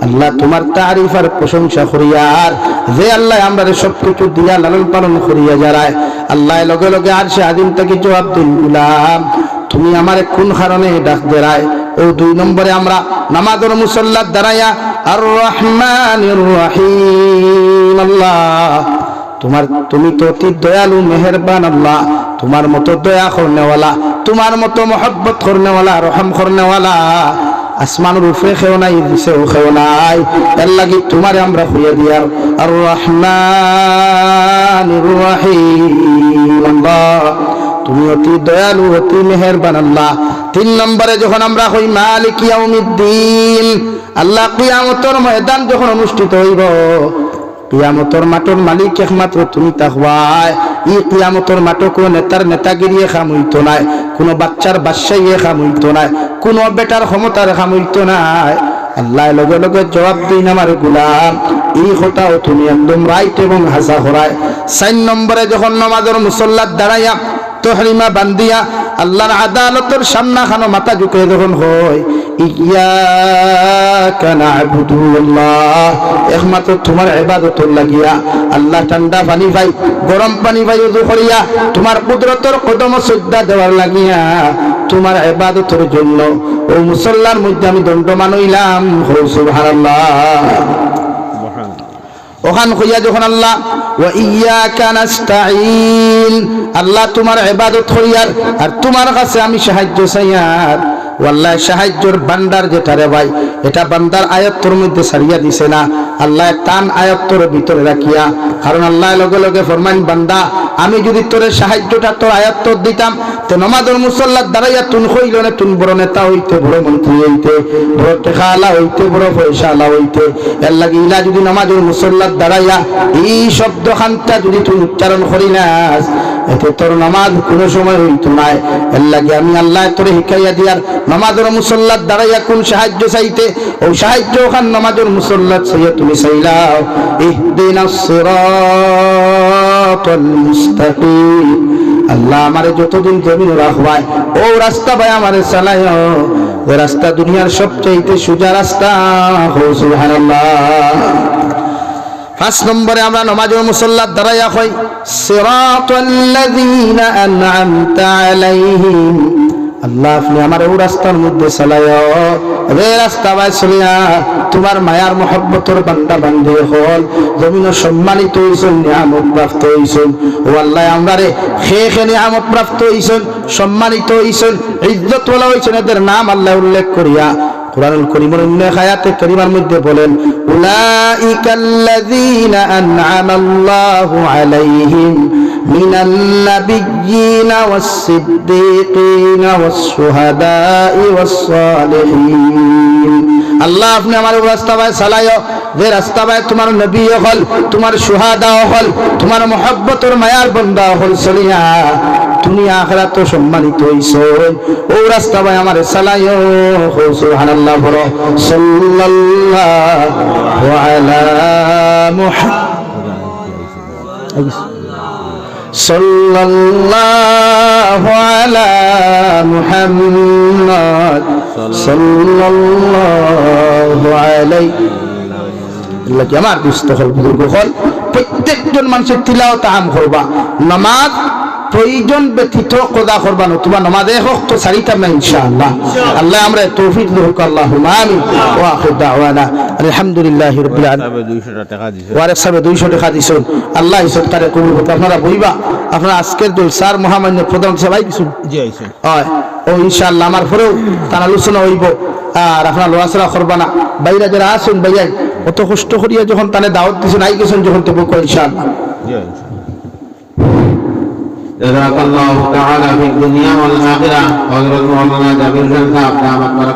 আল্লাহ তোমার তারিফ আর প্রশংসা করিয়ার যে আল্লাহ আমরা সব কিছু দিয়া লালন পালন করিয়া যারায়, আল্লাহ লগে লগে আর সে আদিম থেকে জবাব দিন গুলাম তুমি আমারে কোন কারণে ডাক দেরায়। ও 2 নম্বরে আমরা নামাজের মুসল্লাত দাঁড়াইয়া আর রহমানির রহিম, আল্লাহ তুমি তো অতি দয়ালু মেহেরবান, আল্লাহ তোমার মতো দয়া করনেওয়ালা, তোমার মতো মহব্বত করনেওয়ালা, রহম করনেওয়ালা আসমানের উপরে কেউ নাই, নিচেও কেউ নাই। এর লাগি তোমারে আমরা হইয়া দিয়ার আর রহমানির রহিম, আল্লাহ তুমি অতি দয়ালু অতি মেহেরবান আল্লাহ। 3 নম্বরে যখন আমরা হই মালিক ইয়াউমিদ্দিন, আল্লাহ কিয়ামতের ময়দান যখন অনুষ্ঠিত হইব, কিয়ামতের মাঠের মালিক একমাত্র তুমি তাকওয়ায়। এই কিয়ামতের মাঠে কোনো নেতার নেতাগিরি খাম হইতো নাই, কোনো বাচ্চার বাদশাহী খাম হইতো নাই, কোনো বেটার ক্ষমতার খাম হইতো নাই। আল্লাহ লগে লগে জবাব দিন আমার গোলাম এই কথাও তুমি একদম রাইট এবং হাসা হরায়। 4 নম্বরে যখন নামাজের মুসল্লাত দাঁড়াইয়া তাহরিমা বান্দিয়া আল্লাহর আদালতের সামনা খানো মাথা ঝুঁকে যখন হয়, ইয়াকা না'বুদু আল্লাহ, একমাত্র তোমার ইবাদতর লাগিয়া আল্লাহ ঠান্ডা পানি পাই গরম পানি পাই ওযু করিয়া তোমার কুদরতের কদম শ্রদ্ধা দেওয়ার লাগিয়া তোমার ইবাদতের জন্য ও মুসল্লার মধ্যে আমি দণ্ডমান হইলাম। সুবহানাল্লাহ। ওখান হইয়া যখন আল্লাহ ওয়া ইয়াকা নাস্তাঈন, আল্লাহ তোমার ইবাদত করিয়ার আর তোমার কাছে আমি সাহায্য চাইয়ার, ওয়াল্লাহ সাহায্যের ভান্ডার যেটা রে ভাই, এটা বান্দার আয়াত্তর মধ্যে সারিয়া দিছে না, আল্লাহ টান আয়াত্তর ভিতরে রাখিয়া। কারণ আল্লাহ লগে লগে ফরমান, বান্দা আমি যদি তোর সাহায্যটা তোর আয়াত্তর দিতাম তো নমাজের মুসল্লার দাঁড়াইয়া তুন হইল না, তুন বড় নেতা হইতে, বড় মন্ত্রী হইতে, বড় টেকা আলা হইতে, বড় পয়সা আলা হইতে। এর লাগে ইলা যদি নমাজের মুসল্লার দাঁড়াইয়া এই শব্দ খানটা যদি তুই উচ্চারণ করি না, এতে তোর নামাজ কোনো সময় হইতো না। এর লাগে আমি আল্লাহ তোরে শিখাইয়া দিয়ার নামাজের মুসল্লার দাঁড়াইয়া কোন সাহায্য চাইতে, ও সাহায্য ওখান নামাজের মুসল্লার চাইয়া তুমি চাইলাও। ইহদিনাস সিরাতাল মুস্তাকিম, আল্লাহ আমারে যতদিন জমিন রাখবাই ও রাস্তা ভাই আমারে চালায়, ও রাস্তা দুনিয়ার সবচেয়ে সোজা রাস্তা। সুবহানাল্লাহ। 5 নম্বরে আমরা নামাজের মুসল্লার দাঁড়াইয়া কই সিরাতাল্লাযীনা আন'আমতা আলাইহিম, আল্লাহ আপনি আমার ও রাস্তার মধ্যে চালায়, রে রাস্তা ভাই চলিয়া তোমার মায়ার মহব্বতের বান্দা বান্ধে হল জমিন সম্মানিত হইছেন, নিয়ামত প্রাপ্ত হইছেন। ও আল্লাহ আমরা রে খে নিয়ামত প্রাপ্ত হইছেন, সম্মানিত হইছেন, ইজ্জত ওয়ালা হইছেন, এদের নাম আল্লাহ উল্লেখ করিয়া কুরআনুল কারীমের অন্য আয়াতে কারীমার মধ্যে বলেন, উলাইকাল্লাযীনা আন'আমাল্লাহু আলাইহিম মিনান নাবিয়্যিনা ওয়াস-সিদ্দীকিনা ওয়াস-শুহাদা'i ওয়াস-সালিহিন। আল্লাহ আপনি আমার রাস্তা ভাই চালায়, যে রাস্তা ভাই তোমার নবী হল, তোমার শুহাদা হল, তোমার মহব্বতের মায়ার বান্দা হল চলিয়া দুনিয়া আখিরাত সম্মানিত হইছেন, ও রাস্তা ভাই আমার চালায়। সুবহানাল্লাহ। বলো সাল্লাল্লাহু আলা মুহাম্মাদ, সাল্লাল্লাহু আলা মুহাম্মাদ, সাল্লাল্লাহু আলাইহি। আল্লাহ কি আমার দুস্থ হল বুজুর্গ হল, প্রত্যেকজন মানুষের তিলাওয়াত আম করবা, নামাজ প্রয়োজন ব্যতীত কদা করবা না, তোমার নামাজে হোক তো সারিতাম না ইনশাআল্লাহ। আল্লাহ আমরা তৌফিক দেখ, আল্লাহুম্মা আমিন। ওয়া আখির দাওয়ানা আলহামদুলিল্লাহি রাব্বিল আলামিন। 200 টাকা দিছেন, ওয়ারেক সাহেব 200 টাকা দিছেন, আল্লাহ সৎকারে কবুল করুন। আপনারা বইবা, আপনারা আজকের জলসার মহামান্য প্রধান সবাই কিছু জি আইছেন, হয় ও ইনশাআল্লাহ আমার পরেও তার আলোচনা হইব। আর আপনারা লোয়াসরা করবা না, বাইরে যারা আসুন ভাইয়াই অত কষ্ট করিয়া যখন তানে দাওয়াত দিছেন আই গেছেন যখন তো বকো ইনশাআল্লাহ। জি ইনশাআল্লাহ। جزاك الله تعالى في الدنيا والآخرة. حضرت مولانا جابر صاحب